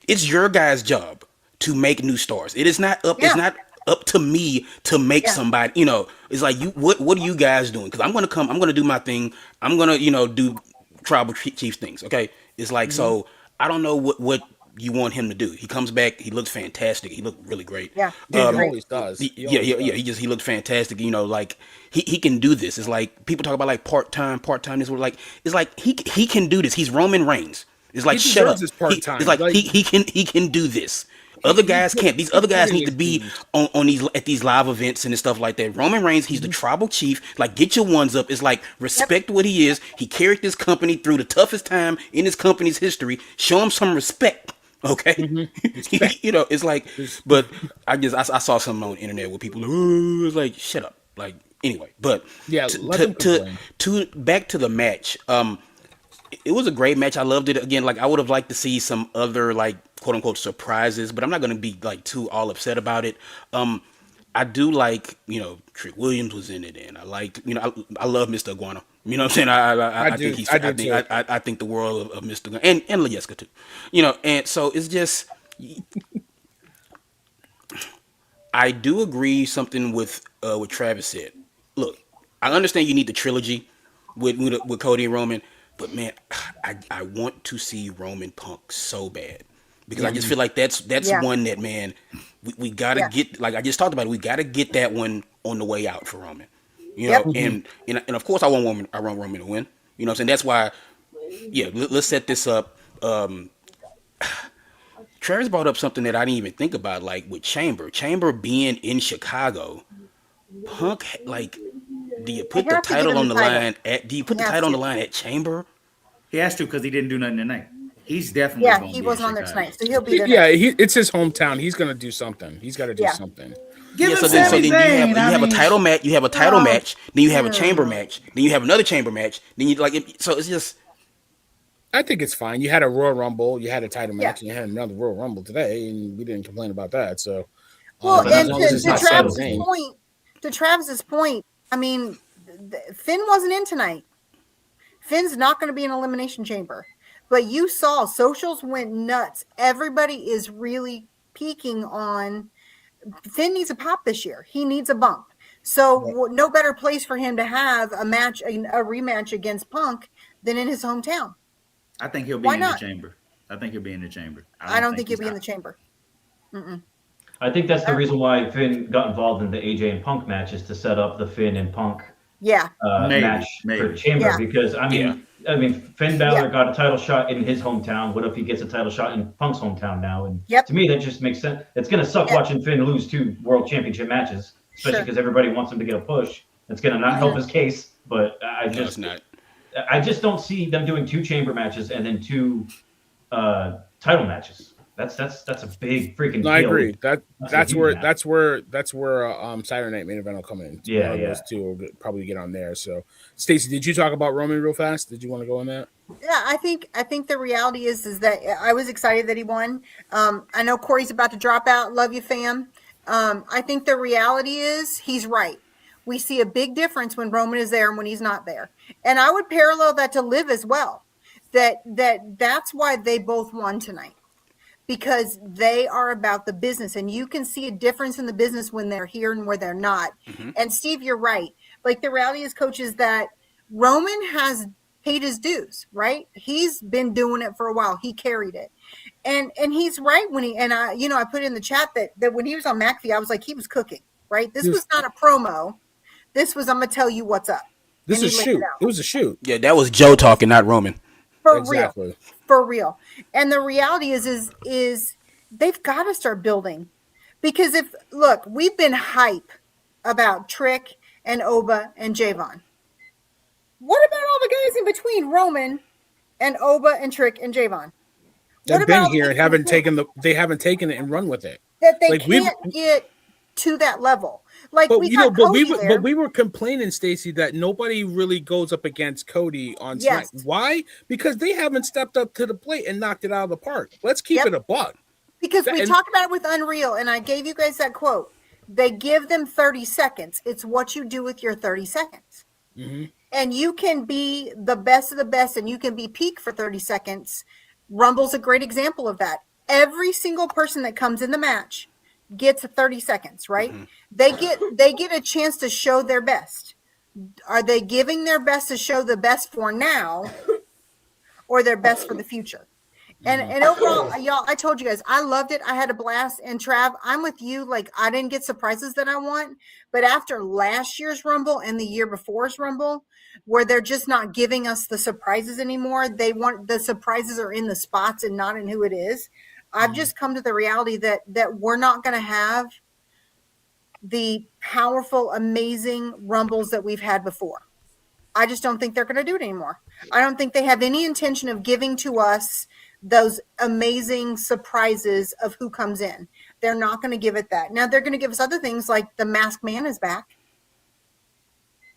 it's your guys' job to make new stars. It is not up. It's Yeah. not up to me to make Yeah. somebody. You know, it's like you. What are you guys doing? Because I'm gonna come. I'm gonna do my thing. I'm gonna do tribal chief things. Okay, it's like so. I don't know what you want him to do. He comes back. He looks fantastic. He looked really great. Yeah. He always does. He looked fantastic. You know, like he can do this. It's like people talk about like part time. This was like it's like he can do this. He's Roman Reigns. It's like He shut up. deserves his part-time. It's like, Like- he can do this. Other guys can't. These other guys need to be on these live events and stuff like that. Roman Reigns, he's the tribal chief. Like, get your ones up. It's like respect what he is. He carried this company through the toughest time in his company's history. Show him some respect. Okay, you know, it's like, but I saw something on the internet where people it's like shut up. Like anyway, but Yeah, let them complain. to back to the match. It was a great match. I loved it. Again, like I would have liked to see some other like quote unquote surprises, but I'm not going to be like too all upset about it. I do like, Trick Williams was in it, and I liked, I love Mr. Iguana. You know what I'm saying? I think he's, I think the world of Mr. Iguana and Leyeska too. And so it's just, I do agree something with what Travis said. Look, I understand you need the trilogy with Cody and Roman, but man, I want to see Roman Punk so bad. Because I just feel like that's one that, man, we gotta get, like I just talked about it, we gotta get that one on the way out for Roman. And of course I want Roman to win. You know what I'm saying? That's why, let's set this up. Travis brought up something that I didn't even think about, like with Chamber being in Chicago. Punk, like, do you put the title on the line at Chamber? He has to, because he didn't do nothing tonight. He's definitely going to he be wasn't in on there Chicago. tonight, so he'll be there. Yeah, it's his hometown. He's gonna do something. He's got to do something. So then you have a title match. You have a title match. Then you have a chamber match. Then you have another chamber match. Then you so it's just. I think it's fine. You had a Royal Rumble. You had a title match, and you had another Royal Rumble today, and we didn't complain about that. So, Well, as and long as it's not to Travis's point, I mean, Finn wasn't in tonight. Finn's not going to be in Elimination Chamber. But you saw socials went nuts. Everybody is really peaking on Finn needs a pop this year. He needs a bump. So no better place for him to have a rematch against Punk than in his hometown. I think he'll be in the chamber. I think he'll be in the chamber. I don't think he'll be in the chamber. I think that's the reason why Finn got involved in the AJ and Punk match, is to set up the Finn and Punk Yeah. Maybe. for Chamber Yeah. because I mean, Finn Balor got a title shot in his hometown. What if he gets a title shot in Punk's hometown now? And Yep. to me, that just makes sense. It's gonna suck watching Finn lose 2 world championship matches, especially Sure. because everybody wants him to get a push. It's gonna not help his case. But No, it's not. I just don't see them doing 2 chamber matches and then 2 title matches. That's a big freaking No, deal. I agree. That's a huge where match. that's where Saturday Night Main Event will come in. Yeah, Those two will probably get on there. So, Stacey, did you talk about Roman real fast? Did you want to go on that? Yeah, I think the reality is that I was excited that he won. I know Corey's about to drop out. Love you, fam. I think the reality is he's right. We see a big difference when Roman is there and when he's not there. And I would parallel that to Liv as well. That's why they both won tonight. Because they are about the business, and you can see a difference in the business when they're here and where they're not. Mm-hmm. And Steve, you're right. Like the reality is, coach, is that Roman has paid his dues, right? He's been doing it for a while. He carried it. And he's right when I put in the chat that when he was on McAfee, I was like, he was cooking, right? This was not a promo. This was, I'm going to tell you what's up. This And is he laid shoot. it out. It was a shoot. Yeah, that was Joe talking, not Roman. Exactly. For real. And the reality is they've got to start building. Because we've been hype about Trick and Oba and Javon. What about all the guys in between Roman and Oba and Trick and Javon? They've been here and haven't taken it and run with it. That they Like, can't get to that level. Like But Cody we were complaining, Stacey, that nobody really goes up against Cody on Yes. SmackDown. Why? Because they haven't stepped up to the plate and knocked it out of the park. Let's keep it a buck. Because we And- talked about it with Unreal, and I gave you guys that quote. They give them 30 seconds. It's what you do with your 30 seconds. Mm-hmm. And you can be the best of the best, and you can be peak for 30 seconds. Rumble's a great example of that. Every single person that comes in the match gets 30 seconds, right? Mm-hmm. They get a chance to show their best. Are they giving their best to show the best for now, or their best for the future? And overall, y'all, I told you guys, I loved it. I had a blast. And Trav, I'm with you. Like, I didn't get surprises that I want. But after last year's Rumble and the year before's Rumble, where they're just not giving us the surprises anymore, they want the surprises are in the spots and not in who it is. I've just come to the reality that we're not going to have the powerful, amazing Rumbles that we've had before. I just don't think they're going to do it anymore. I don't think they have any intention of giving to us those amazing surprises of who comes in. They're not going to give it that. Now they're going to give us other things like the Masked Man is back.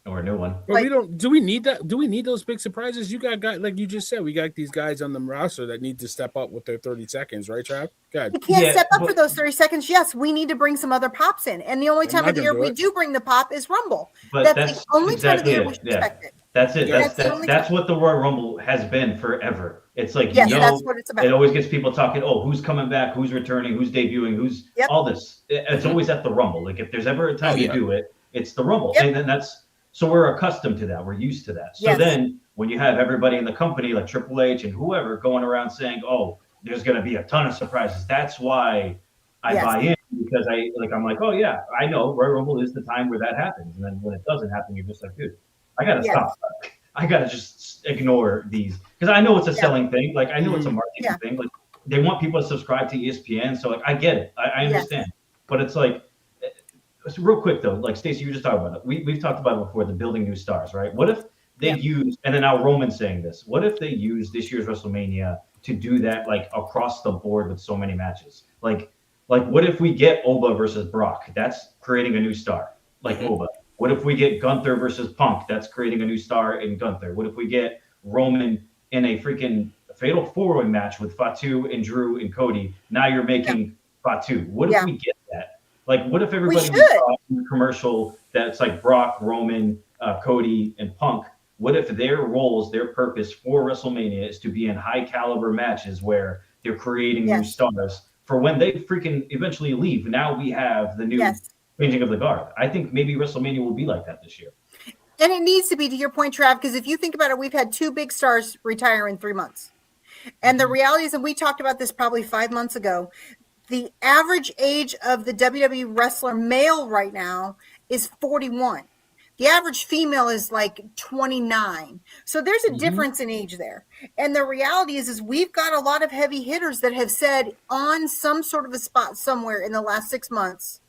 Or a new one. But we don't. Do we need that? Do we need those big surprises? You got guys like you just said. We got these guys on the roster that need to step up with their 30 seconds, right, Trav? Good. We can't Yeah, step up but- for those 30 seconds. Yes, we need to bring some other pops in. And the only time not of the gonna year do we it. do bring the pop is Rumble. But That's that's the only time of the exactly year it. we should Yeah. expect it. That's it. That's the That's only that's time. what the Royal Rumble has been forever. It's like Yes, that's what it's about. it always gets people talking. Oh, who's coming back? Who's returning? Who's debuting? Who's Yep. all this? It's always at the Rumble. Like if there's ever a time Oh, yeah. to do it, it's the Rumble, Yep. and then that's so we're accustomed to that. We're used to that. So Yes. then when you have everybody in the company like Triple H and whoever going around saying, "Oh, there's going to be a ton of surprises," that's why I Yes. buy in because I'm like, oh yeah, I know Royal Rumble is the time where that happens, and then when it doesn't happen, you're just like, dude, I gotta Yes. stop. I gotta just ignore these because I know it's a Yeah. selling thing. Like I know it's a marketing Yeah. thing. Like they want people to subscribe to ESPN, so like I get it. I Yes. understand, but it's like. So real quick though, like Stacey, you were just talking about it. We've talked about it before, the building new stars, right? What if they Yeah. use, and then now Roman's saying this, what if they use this year's WrestleMania to do that like across the board with so many matches? Like what if we get Oba versus Brock? That's creating a new star, like Oba. What if we get Gunther versus Punk? That's creating a new star in Gunther. What if we get Roman in a freaking fatal four-way match with Fatu and Drew and Cody? Now you're making Fatu. What if Yeah. we get that? Like, what if everybody we should. saw in the commercial that's like Brock, Roman, Cody, and Punk? What if their roles, their purpose for WrestleMania is to be in high caliber matches where they're creating new Yes. stars for when they freaking eventually leave? Now we have the new Yes. changing of the guard. I think maybe WrestleMania will be like that this year. And it needs to be, to your point, Trav, because if you think about it, we've had 2 big stars retire in 3 months. And the reality is, and we talked about this probably 5 months ago, the average age of the WWE wrestler male right now is 41. The average female is like 29. So there's a difference in age there. And the reality is we've got a lot of heavy hitters that have said on some sort of a spot somewhere in the last 6 months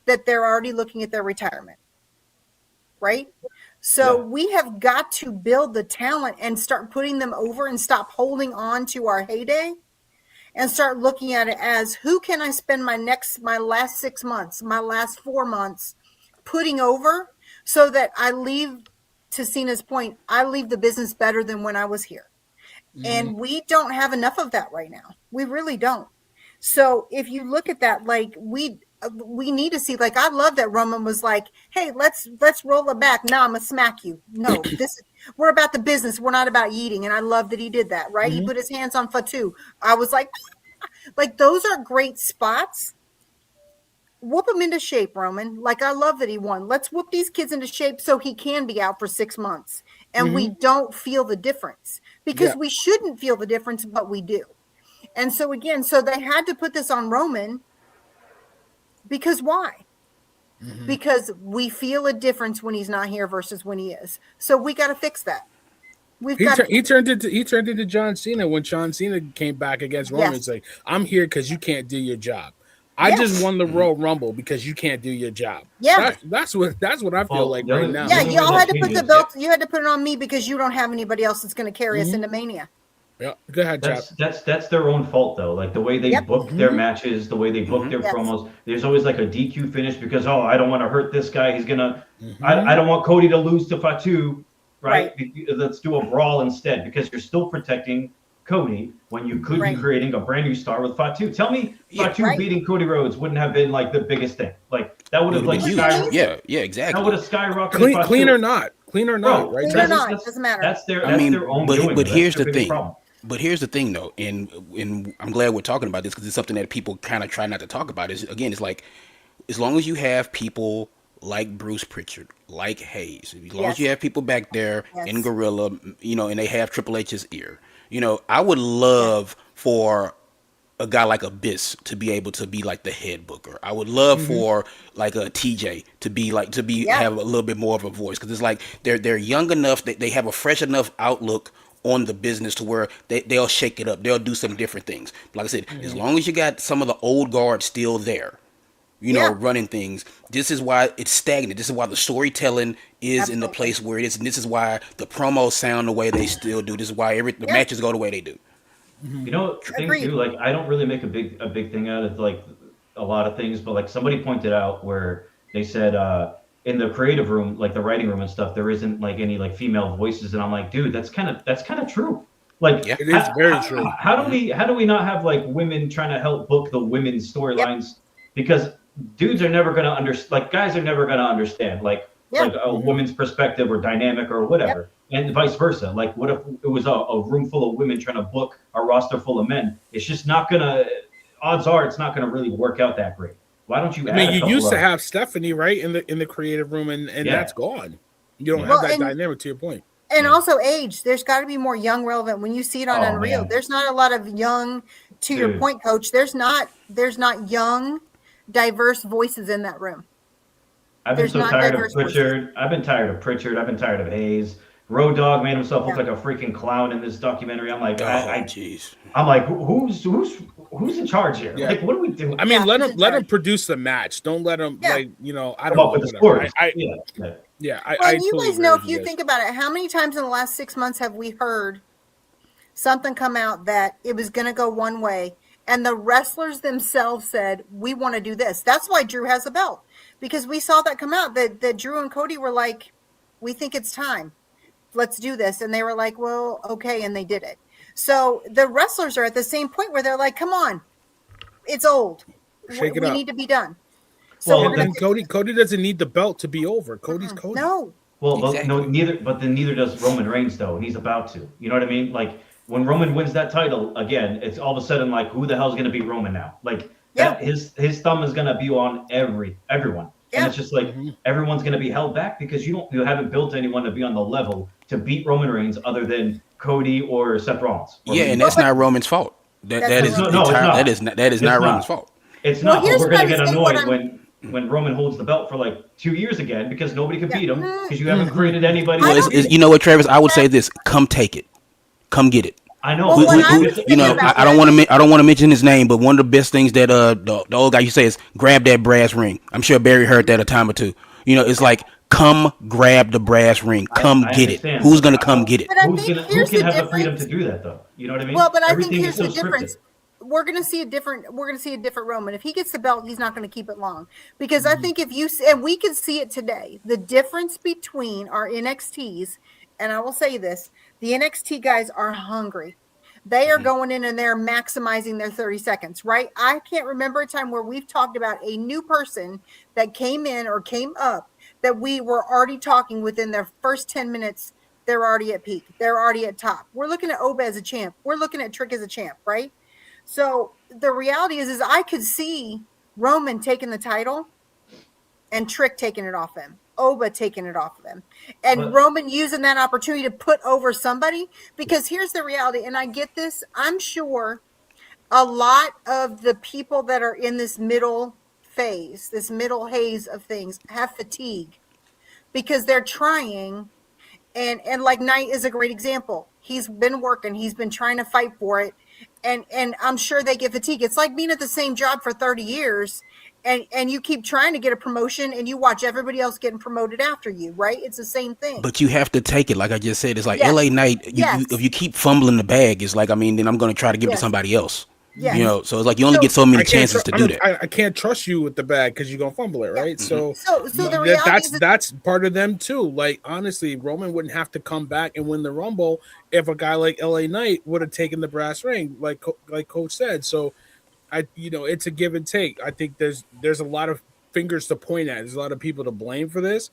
that they're already looking at their retirement. Right? So we have got to build the talent and start putting them over and stop holding on to our heyday and start looking at it as who can I spend my last 6 months, my last 4 months putting over so that I leave, to Cena's point, I leave the business better than when I was here. And we don't have enough of that right now. We really don't. So if you look at that, like we need to see, like, I love that Roman was like, hey, let's roll it back. No, I'm gonna smack you. No, we're about the business. We're not about eating. And I love that he did that, right? He put his hands on Fatu. I was like those are great spots. Whoop him into shape, Roman. Like, I love that he won. Let's whoop these kids into shape so he can be out for 6 months. And we don't feel the difference because we shouldn't feel the difference, but we do. And so again, so they had to put this on Roman because why? Because we feel a difference when he's not here versus when he is. So we got to fix that. He turned into John Cena when John Cena came back against Roman. It's like, I'm here because you can't do your job. I just won the Royal Rumble because you can't do your job. Yeah, that's what I feel like right now. Yeah, y'all had to put the belt. You had to put it on me because you don't have anybody else that's going to carry us into Mania. Yeah, go ahead, Chap. That's their own fault though. Like the way they book their matches, the way they book their promos. There's always like a DQ finish because I don't want to hurt this guy. He's gonna. I don't want Cody to lose to Fatu. Right? Let's do a brawl instead because you're still protecting Cody when you could be creating a brand new star with Fatu. Tell me Fatu beating Cody Rhodes wouldn't have been like the biggest thing. Like that would have like exactly. That would have skyrocketed. Clean or not, right? Clean or not, doesn't matter. That's their own doing. But here's the thing. But here's the thing, though, and I'm glad we're talking about this because it's something that people kind of try not to talk about. It's like as long as you have people like Bruce Pritchard, like Hayes, as long as you have people back there in Gorilla, and they have Triple H's ear. I would love for a guy like Abyss to be able to be like the head booker. I would love for like a TJ to have a little bit more of a voice because it's like they're young enough that they have a fresh enough outlook on the business to where they'll shake it up. They'll do some different things. Like I said, as long as you got some of the old guard still there, running things, this is why it's stagnant. This is why the storytelling is in the place where it is. And this is why the promos sound the way they still do. This is why the matches go the way they do. The thing too, like I don't really make a big thing out of like a lot of things, but like somebody pointed out where they said, in the creative room, like the writing room and stuff, there isn't like any like female voices, and I'm like, dude, that's kind of true. Like, it is very true. How do we not have like women trying to help book the women's storylines? Because dudes are never gonna guys are never gonna understand like a woman's perspective or dynamic or whatever, and vice versa. Like, what if it was a room full of women trying to book a roster full of men? It's just not gonna. Odds are, it's not gonna really work out that great. Why don't you? You used to have Stephanie right in the creative room, and that's gone. You don't have that dynamic. To your point, and also age. There's got to be more young relevant. When you see it on Unreal, man. There's not a lot of young. To your point, Coach, there's not young, diverse voices in that room. I've been so tired of Pritchard. I've been tired of Pritchard. I've been tired of Hayes. Road Dogg made himself look like a freaking clown in this documentary. I'm like, I'm like, who's in charge here? Yeah. Like, what do we do? I mean, let him produce the match. Don't let him I don't know. With the story. You guys know, if you think about it, how many times in the last 6 months have we heard something come out that it was going to go one way, and the wrestlers themselves said, we want to do this. That's why Drew has a belt, because we saw that come out that Drew and Cody were like, we think it's time. Let's do this. And they were like, well, okay. And they did it. So the wrestlers are at the same point where they're like, come on, it's old. We need to be done. So Cody doesn't need the belt to be over. Cody's Cody. No. Well, exactly. Neither does Roman Reigns though. And he's about to, you know what I mean? Like when Roman wins that title again, it's all of a sudden like, who the hell's going to be Roman now? Like that his thumb is going to be on everyone. And it's just like everyone's going to be held back because you haven't built anyone to be on the level to beat Roman Reigns other than Cody or Seth Rollins. And that's not Roman's fault. That is not Roman's fault. It's not. But we're going to get annoyed when Roman holds the belt for like 2 years again because nobody can Yeah. beat him because you haven't created anybody. Well, don't you know what, Travis? I would say this: come take it, come get it. I know. Well, but what like, I was it's- thinking You know, about I don't that- want to. I don't want to mention his name, but one of the best things that the old guy used to say is grab that brass ring. I'm sure Barry heard that a time or two. You know, it's like come grab the brass ring, come I get it. understand. Who's gonna come get it? But I who think can here's the have the freedom difference. to do that though? You know what I mean? Well, but I Everything think is here's the so difference. scripted. We're going to see a different Roman. If he gets the belt, he's not going to keep it long because Mm-hmm. I think and we can see it today. The difference between our NXTs, and I will say this, the NXT guys are hungry. They Mm-hmm. are going in and they're maximizing their 30 seconds, right? I can't remember a time where we've talked about a new person that came in or came up that we were already talking within their first 10 minutes. They're already at peak. They're already at top. We're looking at Oba as a champ. We're looking at Trick as a champ, right? So the reality is I could see Roman taking the title and Trick taking it off him, Oba taking it off of him, and But- Roman using that opportunity to put over somebody. Because here's the reality, and I get this, I'm sure a lot of the people that are in this middle phase, this middle haze of things, have fatigue because they're trying. And like Knight is a great example. He's been working, he's been trying to fight for it, and I'm sure they get fatigued. It's like being at the same job for 30 years and you keep trying to get a promotion and you watch everybody else getting promoted after you, right? It's the same thing. But you have to take it. Like I just said, it's like Yes. LA Knight. Yes. If you keep fumbling the bag, it's like, I mean, then I'm going to try to give it Yes. to somebody else. Yes. You know, so it's like you only So- get so many I can't chances to do that. I can't trust you with the bag because you're gonna fumble it, right? So, So the reality is that's part of them too. Like honestly, Roman wouldn't have to come back and win the Rumble if a guy like LA Knight would have taken the brass ring, like Coach said. So, it's a give and take. I think there's a lot of fingers to point at. There's a lot of people to blame for this,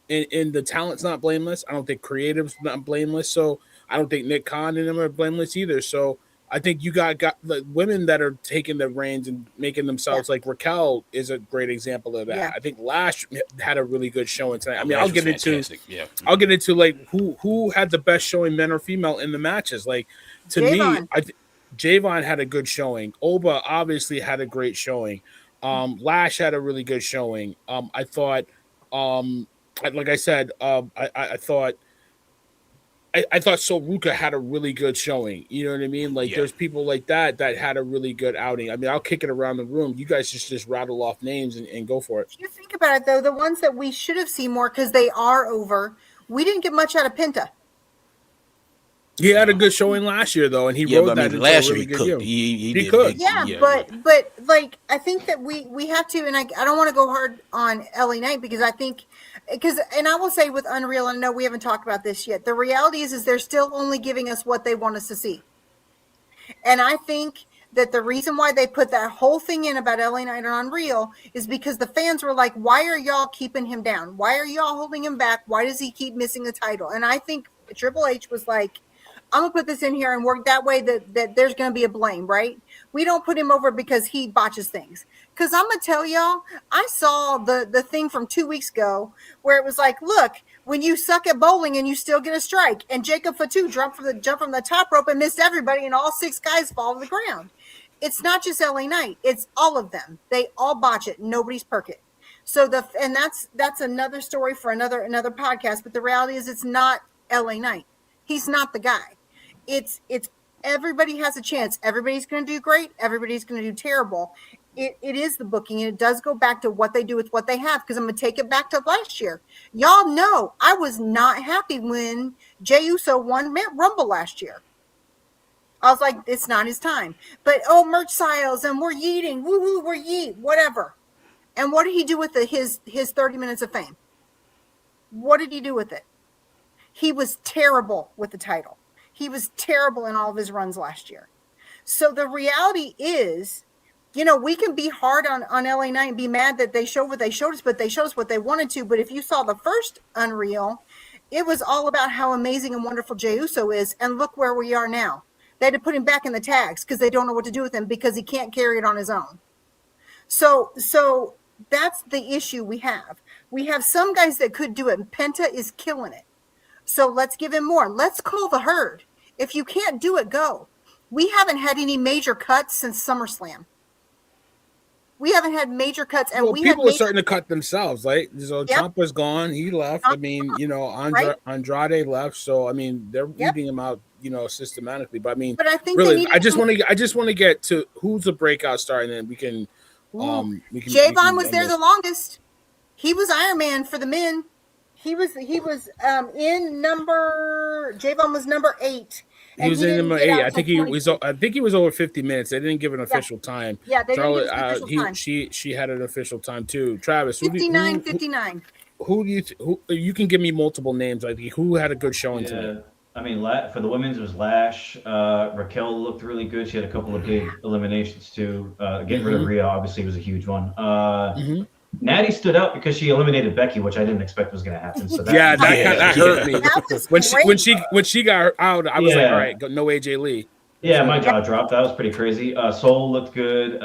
and the talent's not blameless. I don't think creative's not blameless. So I don't think Nick Khan and them are blameless either. So I think you got the women that are taking the reins and making themselves like Raquel is a great example of that. Yeah. I think Lash had a really good showing tonight. I mean, Lash I'll was get into fantastic. Yeah. I'll get into like who had the best showing, men or female, in the matches. Like to Javon. me, Javon had a good showing. Oba obviously had a great showing. Lash had a really good showing. I thought, like I said, I thought. I thought Soruka had a really good showing. You know what I mean? Like, Yeah. there's people like that had a really good outing. I mean, I'll kick it around the room. You guys just rattle off names and go for it. if you think about it though, the ones that we should have seen more because they are over, we didn't get much out of Penta. He had a good showing last year, though, and he Yeah, rode but I that mean, into a last year really he good cooked. year. He He did could. big- Yeah, but like I think that we have to, and I don't want to go hard on LA Knight because I think and I will say with Unreal, and I know we haven't talked about this yet. The reality is they're still only giving us what they want us to see, and I think that the reason why they put that whole thing in about LA Knight on Unreal is because the fans were like, "Why are y'all keeping him down? Why are y'all holding him back? Why does he keep missing the title?" And I think Triple H was like, I'm gonna put this in here and work that way that there's gonna be a blame, right? We don't put him over because he botches things. Cause I'm gonna tell y'all, I saw the thing from 2 weeks ago where it was like, look, when you suck at bowling and you still get a strike, and Jacob Fatu jumped from the top rope and missed everybody, and all 6 guys fall to the ground. It's not just LA Knight, it's all of them. They all botch it. Nobody's perfect. So that's another story for another podcast. But the reality is it's not LA Knight. He's not the guy. It's everybody has a chance. Everybody's going to do great. Everybody's going to do terrible. It is the booking, and it does go back to what they do with what they have. Because I'm going to take it back to last year. Y'all know I was not happy when Jey Uso won Rumble last year. I was like, it's not his time. But merch sales and we're yeeting, woohoo, we're yeet, whatever. And what did he do with his 30 minutes of fame? What did he do with it? He was terrible with the title. He was terrible in all of his runs last year. So the reality is, we can be hard on LA Knight and be mad that they showed what they showed us, but they showed us what they wanted to. But if you saw the first Unreal, it was all about how amazing and wonderful Jey Uso is. And look where we are now. They had to put him back in the tags because they don't know what to do with him because he can't carry it on his own. So that's the issue we have. We have some guys that could do it, and Penta is killing it. So let's give him more. Let's call the herd. If you can't do it, go. We haven't had any major cuts since SummerSlam. we haven't had major cuts, and Well, we had people are major. starting to cut themselves, right? So Yep. Ciampa's gone; he left. I mean, Right. Andrade left. So I mean, they're Yep. weeding him out, systematically. But I mean, But I think they really, needed I just to- want to get to who's the breakout star, and then we can. We can Javon was end there this. the longest. He was Iron Man for the men. He was in number. Javon was number 8. He was in didn't number get 8. out I think till he was. 22. I think he was over 50 minutes. They didn't give an official time. Yeah, they didn't give us the Charlotte, official time. she had an official time too. Travis, 59, 59. who do you who you can give me multiple names? Like who had a good showing tonight? Yeah. I mean, for the women's, it was Lash. Raquel looked really good. She had a couple of big eliminations too. Getting rid of Rhea obviously was a huge one. Natty stood out because she eliminated Becky, which I didn't expect was going to happen. So Yeah, that hurt me. That was When she got out, I was like, Yeah. all right, no AJ Lee. Yeah, my jaw dropped. That was pretty crazy. Soul looked good.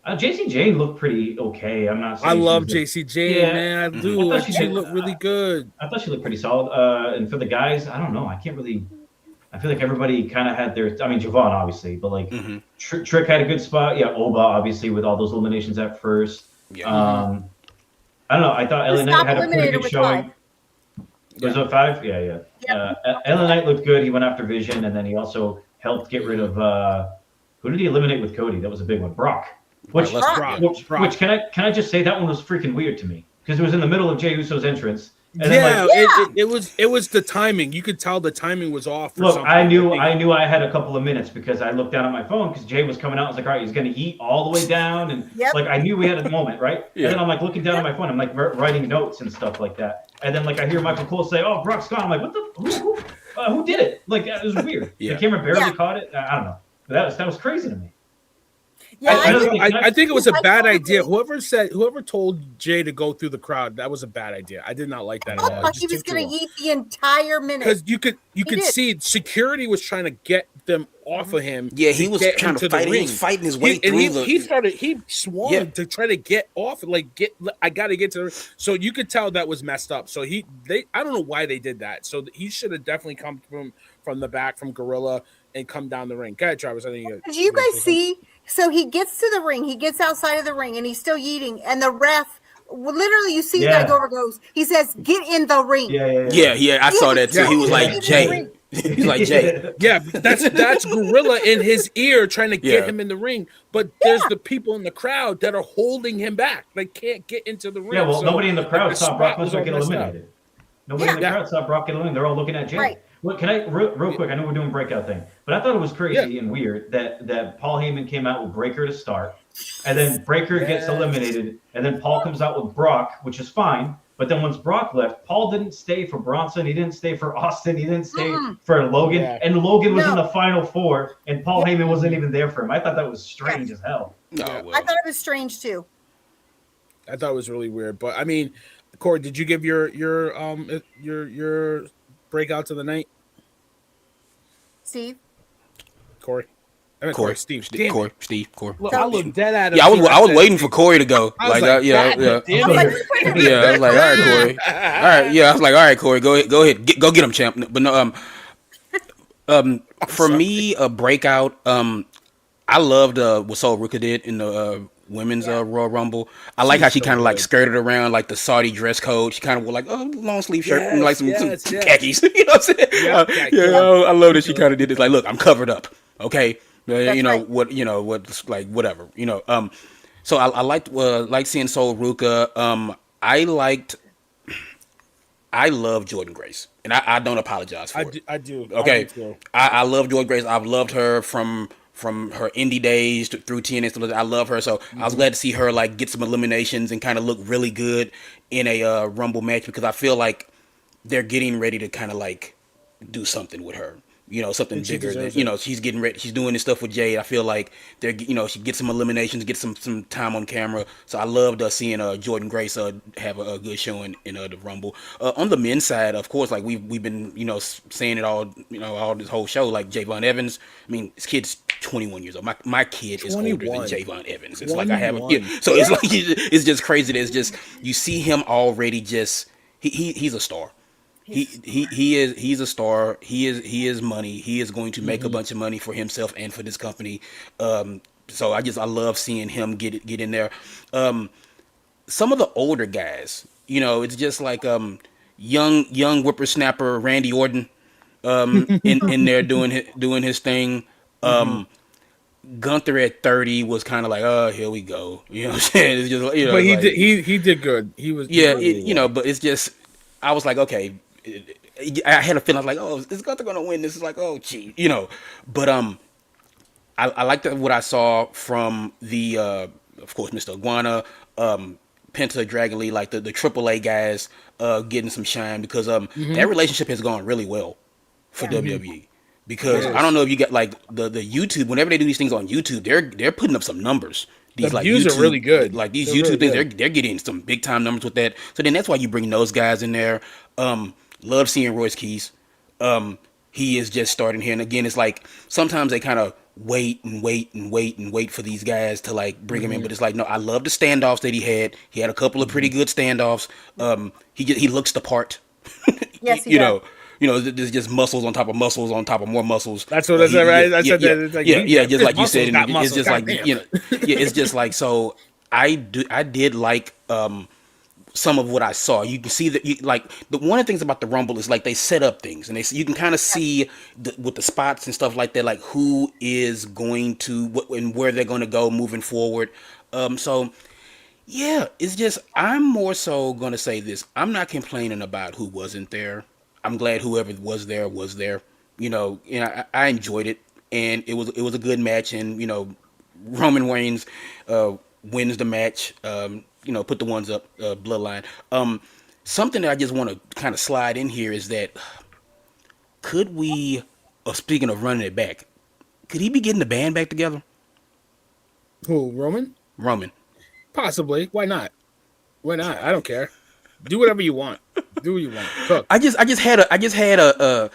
JC Jane looked pretty okay. I'm not. I saying love she was JC Jane, Yeah. man. I I do. thought Like, she she did- looked really good. I thought she looked pretty solid. And for the guys, I don't know. I can't really. I feel like everybody kind of had their. I mean, Javon obviously, but like Trick had a good spot. Yeah, Oba obviously with all those eliminations at first. Yeah. I don't know. I thought Ellen Knight Stop had a pretty eliminator good with showing. 5. Was it 5? Yeah. Ellen Knight looked good. He went after Vision, and then he also helped get rid of. Who did he eliminate with Cody? That was a big one. Brock. Which, Brock. which can I just say that one was freaking weird to me because it was in the middle of Jey Uso's entrance. And Yeah, then, like, it was the timing. You could tell the timing was off. look, something. I knew think- I had a couple of minutes because I looked down at my phone because Jay was coming out. I was like, all right, he's gonna eat all the way down, and Yep. like I knew we had a moment, right? Yeah. And then I'm like looking down at my phone. I'm like writing notes and stuff like that. And then like I hear Michael Cole say, "Oh, Brock's gone." I'm like, what the who did it? Like it was weird. Yeah. The camera barely Yeah. caught it. I don't know. But that was crazy to me. Yeah, I think it was a I bad totally- idea. Whoever told Jay to go through the crowd, that was a bad idea. I did not like that I at all. thought he was going to eat the entire minute. because you could did. see security was trying to get them off of him. Yeah, he was get trying into to the fight. He ring. was fighting his way And through he swung Yeah. to try to get off. I got to get to the. So you could tell that was messed up. So I don't know why they did that. So he should have definitely come from the back from Gorilla and come down the ring. Go ahead, Travis. I think Did you guys see? So he gets to the ring, he gets outside of the ring, and he's still eating. And the ref, literally, you see the guy go over, goes, he says, "Get in the ring." Yeah, I saw that too. He was like, Yeah. Jay. He's like, Jay. Yeah, that's Gorilla in his ear trying to get Yeah. him in the ring. But there's the people in the crowd that are holding him back. They can't get into the ring. Yeah, well, So, nobody in the crowd the saw Brock spot was Lesnar all get messed up. eliminated. Nobody in the Yeah. crowd saw Brock get eliminated. They're all looking at Jay. Right. What can I real quick? I know we're doing breakout thing, but I thought it was crazy and weird that Paul Heyman came out with Breaker to start, and then Breaker gets eliminated, and then Paul comes out with Brock, which is fine. But then once Brock left, Paul didn't stay for Bronson. He didn't stay for Austin. He didn't stay for Logan. Yeah. And Logan was in No. the final 4, and Paul Heyman wasn't even there for him. I thought that was strange as hell. No, I well, thought it was strange too. I thought it was really weird. But I mean, Corey, did you give your breakout to the night, Steve, Corey? I mean, Corey, Steve. Steve, Damn it. Corey, Steve, Corey. Look, I looked dead at him. Yeah, I was said- waiting for Corey to go. I was Like, like, yeah. damn I was like, it. Yeah, I was like, all right, Corey. All right, yeah, I was like, all right, Corey, go ahead, go get him, champ. But no, for me, a breakout. I loved what Sol Ruka did in the women's Royal Rumble. I like how she so kind of like good. skirted around like the Saudi dress code. She kind of wore like long sleeve shirt and like some Yes, khakis. You know what I'm saying? Yeah, I love that she kind of did this. Like, look, I'm covered up. Okay, That's you know right. what? You know what? Like whatever. You know. So I liked seeing Sol Ruka. I love Jordan Grace, and I don't apologize for it. I do. Okay, I do too. I love Jordan Grace. I've loved her from her indie days through TNA. I love her, so I was glad to see her like get some eliminations and kind of look really good in a Rumble match because I feel like they're getting ready to kind of like do something with her. You know, something And she bigger. Than, deserves you know, she's getting ready. She's doing this stuff with Jade. I feel like she gets some eliminations, gets some time on camera. So I loved seeing Jordan Grace have a good showing in the Rumble. On the men's side, of course, like we've been saying it all all this whole show. Like Javon Evans. I mean, this kid's 21 years old. My kid is older than 21. Javon Evans. It's like I haven't. 21. Yeah, so it's like it's just crazy. That it's just you see him already. Just he's a star. He's a star. He is money. He is going to make a bunch of money for himself and for this company. So I love seeing him get in there. Some of the older guys, it's just like young whippersnapper Randy Orton in there doing his thing. Mhm. Gunther at 30 was kind of like, oh, here we go. You know what I'm saying? It's just, But it's he like, did he did good. He yeah, did really well. but it's just, I was like, okay, I had a feeling, I was like, oh, is Gunther gonna win? This is like, oh, gee, but I liked what I saw from the, of course, Mr. Iguana, Penta, Dragon Lee, like the AAA guys, getting some shine because that relationship has gone really well for WWE. Because I Yes. don't know if you got like the YouTube. Whenever they do these things on YouTube, they're putting up some numbers. The These like views are YouTube, really good. like these They're really YouTube things, good. they're getting some big time numbers with that. So then that's why you bring those guys in there. Love seeing Royce Keys. He is just starting here, and again, it's like sometimes they kind of wait for these guys to like bring him in, but it's like no, I love the standoffs that he had. He had a couple of pretty good standoffs. He looks the part. Yes, he you does. know, there's just muscles on top of muscles on top of more muscles. That's what I said, right? I said that. It's like, Yeah, just his like you muscles said, got and it's muscles, just like goddamn. yeah, it's just like so. I did like some of what I saw. You can see that like the one of the things about the Rumble is like they set up things, and you can kind of see with the spots and stuff like that, like who is going to and where they're going to go moving forward. So yeah, it's just I'm more so gonna say this. I'm not complaining about who wasn't there. I'm glad whoever was there was there. I enjoyed it, and it was a good match, and Roman Reigns wins the match. Put the ones up, Bloodline. Something that I just want to kind of slide in here is that could we? Speaking of running it back, could he be getting the band back together? Who, Roman? Roman. Possibly. Why not? Why not? I don't care. Do whatever you want. Do what you want. Cook. I just had a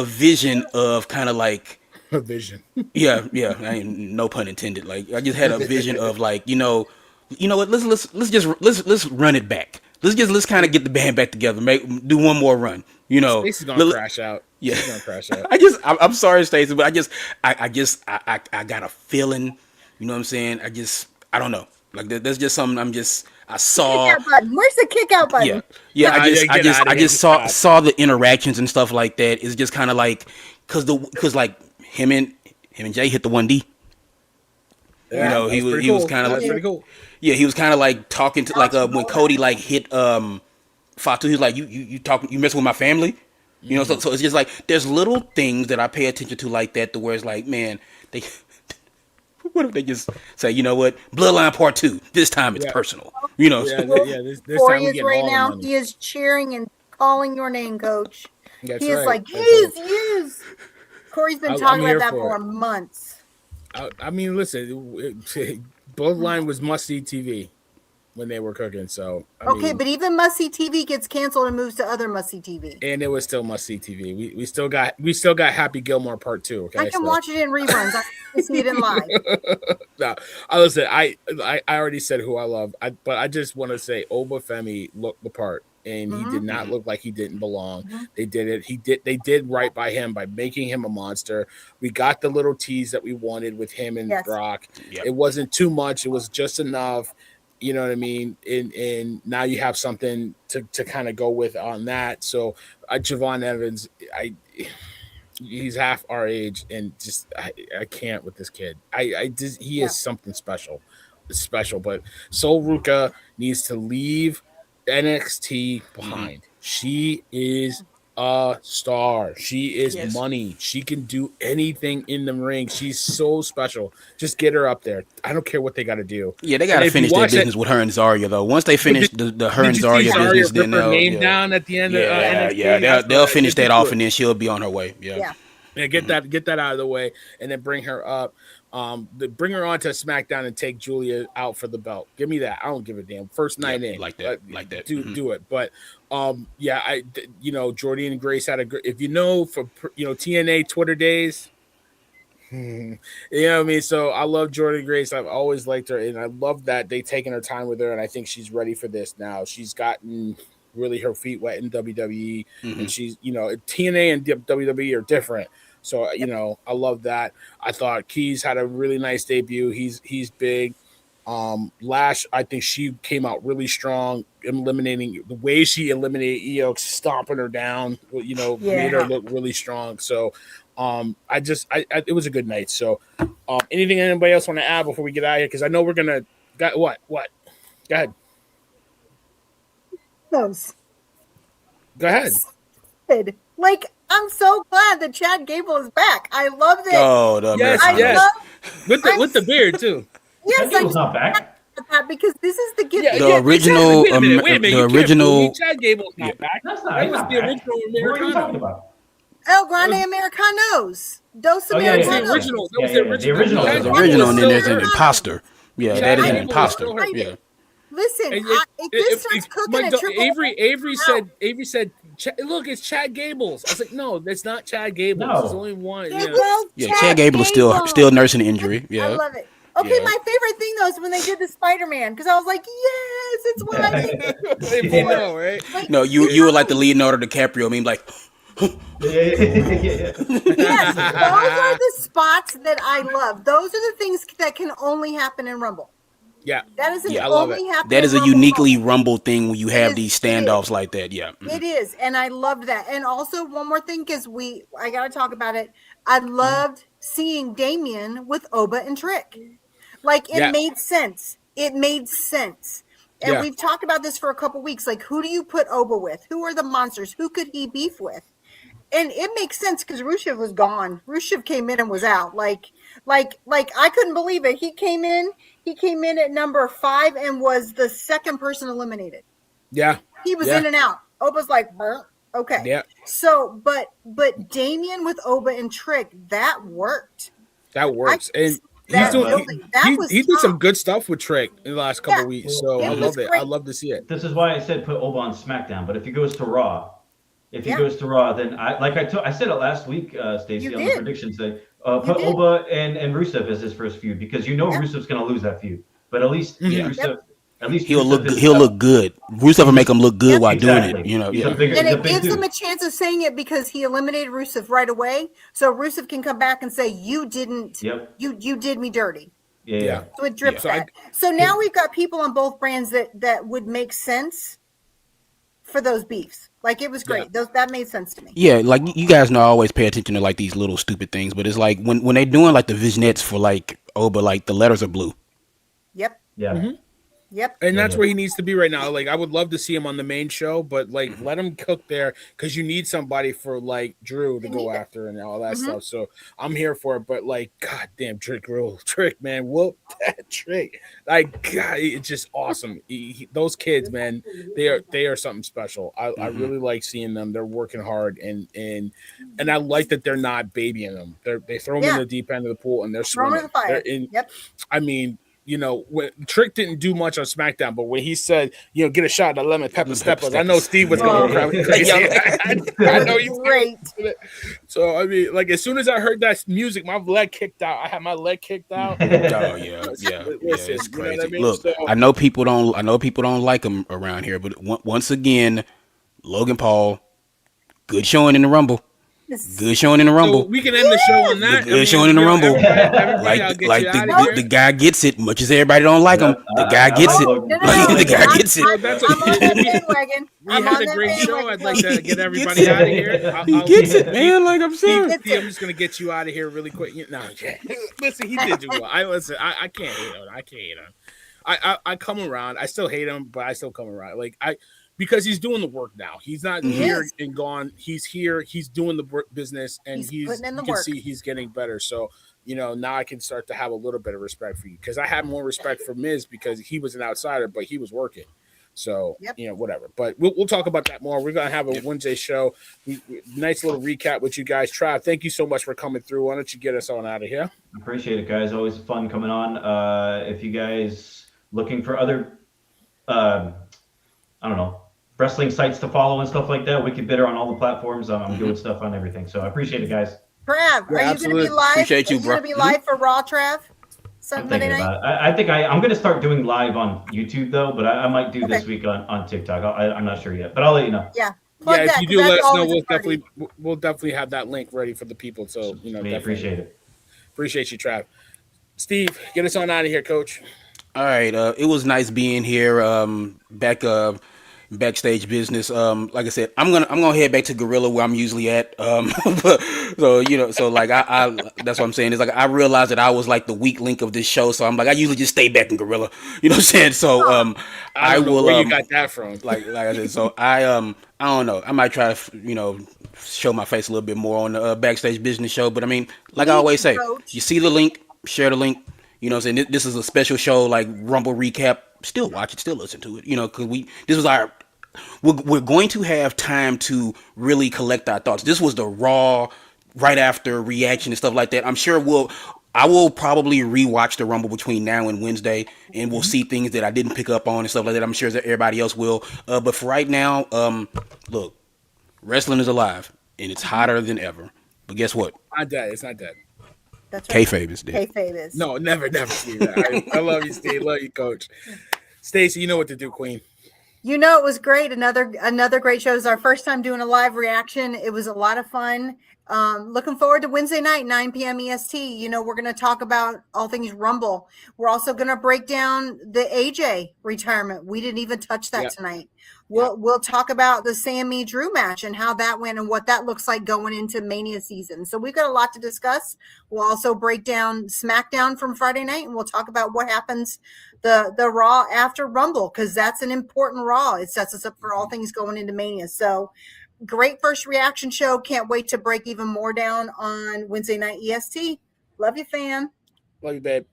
vision of kind of like A vision. yeah, I ain't, no pun intended. Like I just had a vision of like what? Let's run it back. Let's kind of get the band back together. Do one more run. Stacey's gonna crash out. Yeah. She's gonna crash out. I'm sorry, Stacey, but I got a feeling. You know what I'm saying? I don't know. Like there's just something I saw. Kick out button. Where's the kick out button? Yeah. Nah, get outta I here. just saw the interactions and stuff like that. It's just kind of like because like him and Jay hit the 1D. Yeah, he that's was pretty he was cool. kind of That's like pretty cool. yeah, he was kind of like talking to like when Cody like hit Fatu. He was like you messing with my family. So it's just like there's little things that I pay attention to like that, to where it's like, man, they what if they just say, you know what, Bloodline Part 2, this time it's Yeah. personal, Yeah, this time we Warriors get right all now. the money. He is cheering and calling your name, Coach. That's He is right. like, That's yes, right. yes. Corey's been I'm talking here about that for for it. months. I mean, listen, Bloodline was must-see TV when they were cooking. So Okay, but even Must See TV gets canceled and moves to other Must See TV. and it was still must-see TV. We still got Happy Gilmore Part 2. Okay, I can watch it in reruns. I can see it in live. No, listen. I already said who I love. But I just want to say Obafemi looked the part, and he did not look like he didn't belong. They did it. They did right by him by making him a monster. We got the little tease that we wanted with him and Yes. Brock. Yep. It wasn't too much. It was just enough. You know what I mean? And now you have something to kind of go with on that. So Javon Evans, he's half our age, and just I can't with this kid. He is something special, But Sol Ruka needs to leave NXT behind. She is a star. She is Yes. money. She can do anything in the ring. She's so special. Just get her up there. I don't care what they got to do. Yeah, they got And to if you finish their watch business with her and Zarya though. Once they finish the her and Did you see Zarya Zarya business, rip then her they'll name down at the end of NXT? they'll That's finish what I that off, do. and then she'll be on her way. Yeah. Yeah, get that out of the way, and then bring her up. Bring her on to SmackDown and take Julia out for the belt. Give me that. I don't give a damn. First night in, like that. Do it. But Jordy and Grace had if TNA Twitter days. You know what I mean? So I love Jordan Grace. I've always liked her, and I love that they taking her time with her, and I think she's ready for this now. She's gotten really her feet wet in WWE, and she's TNA and WWE are different. So I love that. I thought Keys had a really nice debut. He's big. Lash, I think she came out really strong, eliminating the way she eliminated Io, stomping her down. Made her look really strong. So, it was a good night. So, anything anybody else want to add before we get out of here? Because I know we're gonna what? Go ahead. Those. Go ahead. Good. Like, I'm so glad that Chad Gable is back. I love it. Oh, the Yes, American yes. love- With the beard too. Yes, Gable's not back. that because this is the gift. The original- Exactly. Wait a minute. the You can't original- fool me. Chad Gable's not back. That's not. That he's was not the back. original What are you talking Americano. about? El Grande Americanos. Dos Oh, yeah, That was Americanos. the original. That was Yeah, the yeah, original. the original. Chad There's Gable original, and then was there's still an her. imposter. Yeah, Chad that is an Gable was imposter. still her. Yeah. Listen, And if this starts cooking at Triple Avery said, look, it's Chad Gable's. I was like, no, that's not Chad Gable's. No. There's only one. It Yeah. was Yeah, Chad Gable is still nursing an injury. I Yeah. love it. Okay, Yeah. my favorite thing though is when they did the Spider-Man because I was like, yes, it's what I need. They know, right? Like, No, you were like the Leonardo DiCaprio meme, like, yes, those are the spots that I love. Those are the things that can only happen in Rumble. Yeah. That is Yeah, I love only it. happen. that is in a Rumble uniquely moment. Rumble thing when you have It these is. standoffs like that. Yeah. It is, and I loved that. And also one more thing, because I got to talk about it. I loved seeing Damien with Oba and Trick. Like it made sense. It made sense. And Yeah. we've talked about this for a couple weeks. Like, who do you put Oba with? Who are the monsters? Who could he beef with? And it makes sense because Rusev was gone. Rusev came in and was out. Like I couldn't believe it. He came in at number 5 and was the second person eliminated. Yeah. He was Yeah. in and out. Oba's like, "Burr." Okay. Yeah. So, but Damien with Oba and Trick, that worked. That works. And That he's doing, really- that was he did some tough. good stuff with Trick in the last couple Yeah. weeks. So It I was love it. great. I love to see it. This is why I said put Oba on SmackDown. But if he goes to Raw, then I said it last week, Stacey, You on the did. predictions day. Put did. Oba and Rusev as his first feud because Rusev's going to lose that feud. But at least Mhm. Rusev, at least He'll Rusev look. is- He'll look good. Rusev will make him look good Yep. while doing Exactly. it. You know. He's a Yeah. big- And he's a it big gives dude. him a chance of saying it because he eliminated Rusev right away. So Rusev can come back and say, "You didn't. Yep. You did me dirty." Yeah. Yeah. So it drips Yeah. So that. So now we've got people on both brands that would make sense for those beefs. Like it was great. That made sense to me. Yeah, like you guys know, I always pay attention to like these little stupid things, but it's like when they're doing like the vignettes for like Oba, like the letters are blue. Yep. Yeah. Mm-hmm. Yep. And that's Yeah. where he needs to be right now. Like I would love to see him on the main show, but like let him cook there because you need somebody for like Drew to You go need it. after and all that Mhm. stuff. So I'm here for it. But like, god damn, Trick, man, whoop that Trick. Like, God, it's just awesome. Those kids, man, they are something special. I really like seeing them. They're working hard and I like that they're not babying them. They throw them in Yeah. the deep end of the pool and they're Throw 'em in swimming. the fire. They're in, Yep. I mean, when Trick didn't do much on SmackDown, but when he said, get a shot of lemon pepper steppers, I know Steve was going Oh. crazy. I know you. Great. So I mean, like as soon as I heard that music, my leg kicked out. I had my leg kicked out. Oh yeah, yeah, yeah. Listen, It's you know what crazy. I mean? Look, So- I know people don't like him around here, but once again, Logan Paul, good showing in the Rumble. Good showing in the So Rumble. we can end the show on that. Good showing in the Rumble. Everybody, I'll get Like you out of here. the guy gets it. Much as everybody don't like him, the guy gets it. No. The guy gets it. I'm That's on okay. that bandwagon. We I'm had on a that great show. bandwagon. I'd like to get everybody it. out of here. He gets it, man. Like I'm saying. Gets I'm just gonna get you out of here really quick. No, listen, he did do well. I can't hate him. I can't hate him. I come around. I still hate him, but I still come around. Because he's doing the work now. He's not He here is. and gone. He's here. He's doing the business, and He's putting in the you can work. see he's getting better. So now I can start to have a little bit of respect for you because I had more respect for Miz because he was an outsider, but he was working. So Yep. whatever. But we'll talk about that more. We're gonna have a Wednesday show. Nice little recap with you guys. Trav, thank you so much for coming through. Why don't you get us on out of here? Appreciate it, guys. Always fun coming on. If you guys looking for other, I don't know, wrestling sites to follow and stuff like that, Wicked Bitter on all the platforms. I'm doing stuff on everything. So I appreciate it, guys. Trav, are you going to absolutely. be live? Appreciate you, Are you going bro. to be live for Raw, Trav? I'm Sunday thinking night? about it. I think I'm going to start doing live on YouTube though, but I might do this Okay. week on TikTok. I'm not sure yet, but I'll let you know. Yeah. Plug Yeah, if that you 'cause do, let that's us know. always a party. We'll definitely have that link ready for the people. So We appreciate it. appreciate you, Trav. Steve, get us on out of here, Coach. All right, it was nice being here. Backstage business. Like I said, I'm gonna head back to Gorilla where I'm usually at. So like I that's what I'm saying. It's like I realized that I was like the weak link of this show, so I'm like I usually just stay back in Gorilla. You know what I'm saying? So I I don't know will where you got that from. like I said. So I don't know. I might try to show my face a little bit more on the backstage business show. But I mean, like I Need always to, say, Coach. you see the link, share the link. You know what I'm saying? This is a special show like Rumble recap. Still watch it, still listen to it. You know, because this was our we're going to have time to really collect our thoughts. This was the raw, right after reaction and stuff like that. I'm sure I will probably rewatch the Rumble between now and Wednesday, and we'll see things that I didn't pick up on and stuff like that. I'm sure that everybody else will. But for right now, look, wrestling is alive, and it's hotter than ever. But guess what? Not dead. It's not dead. That's right. Kayfabe is dead. Kayfabe is. No, never, Steve. I love you, Steve. Love you, Coach. Stacy, you know what to do, Queen. You know, it was great. Another great show. It was our first time doing a live reaction. It was a lot of fun. Looking forward to Wednesday night, 9 p.m. EST. You know, we're going to talk about all things Rumble. We're also going to break down the AJ retirement. We didn't even touch that tonight. We'll talk about the Sammy Drew match and how that went and what that looks like going into Mania season. So we've got a lot to discuss. We'll also break down SmackDown from Friday night, and we'll talk about what happens the Raw after Rumble, because that's an important Raw. It sets us up for all things going into Mania. So great first reaction show. Can't wait to break even more down on Wednesday night EST. Love you, fam. Love you, babe.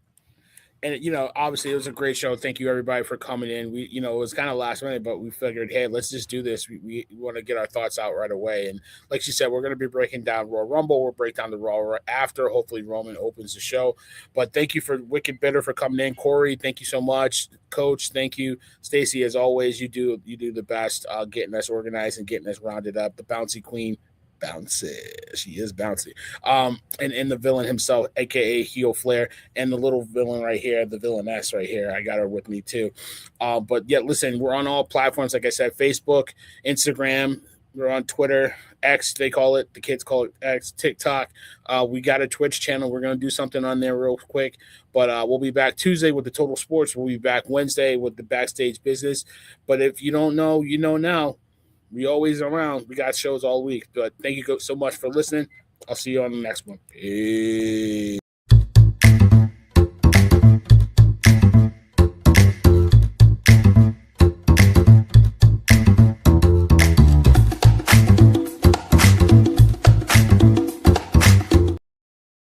And obviously it was a great show. Thank you everybody for coming in. We, it was kind of last minute, but we figured, hey, let's just do this. We want to get our thoughts out right away. And like she said, we're going to be breaking down Royal Rumble. We'll break down the Raw after. Hopefully Roman opens the show. But thank you for Wicked Bitter for coming in, Corey. Thank you so much, Coach. Thank you, Stacy. As always, you do the best, getting us organized and getting us rounded up. The bouncy queen. Bouncy. She is bouncy. And the villain himself, aka Heel Flair, and the little villain right here, the villainess right here. I got her with me too. But yeah, listen, we're on all platforms, like I said, Facebook, Instagram, we're on Twitter, X, they call it. The kids call it X, TikTok. We got a Twitch channel. We're gonna do something on there real quick. But we'll be back Tuesday with the Total Sports. We'll be back Wednesday with the Backstage Business. But if you don't know, you know now. We always around. We got shows all week. But thank you so much for listening. I'll see you on the next one. Peace.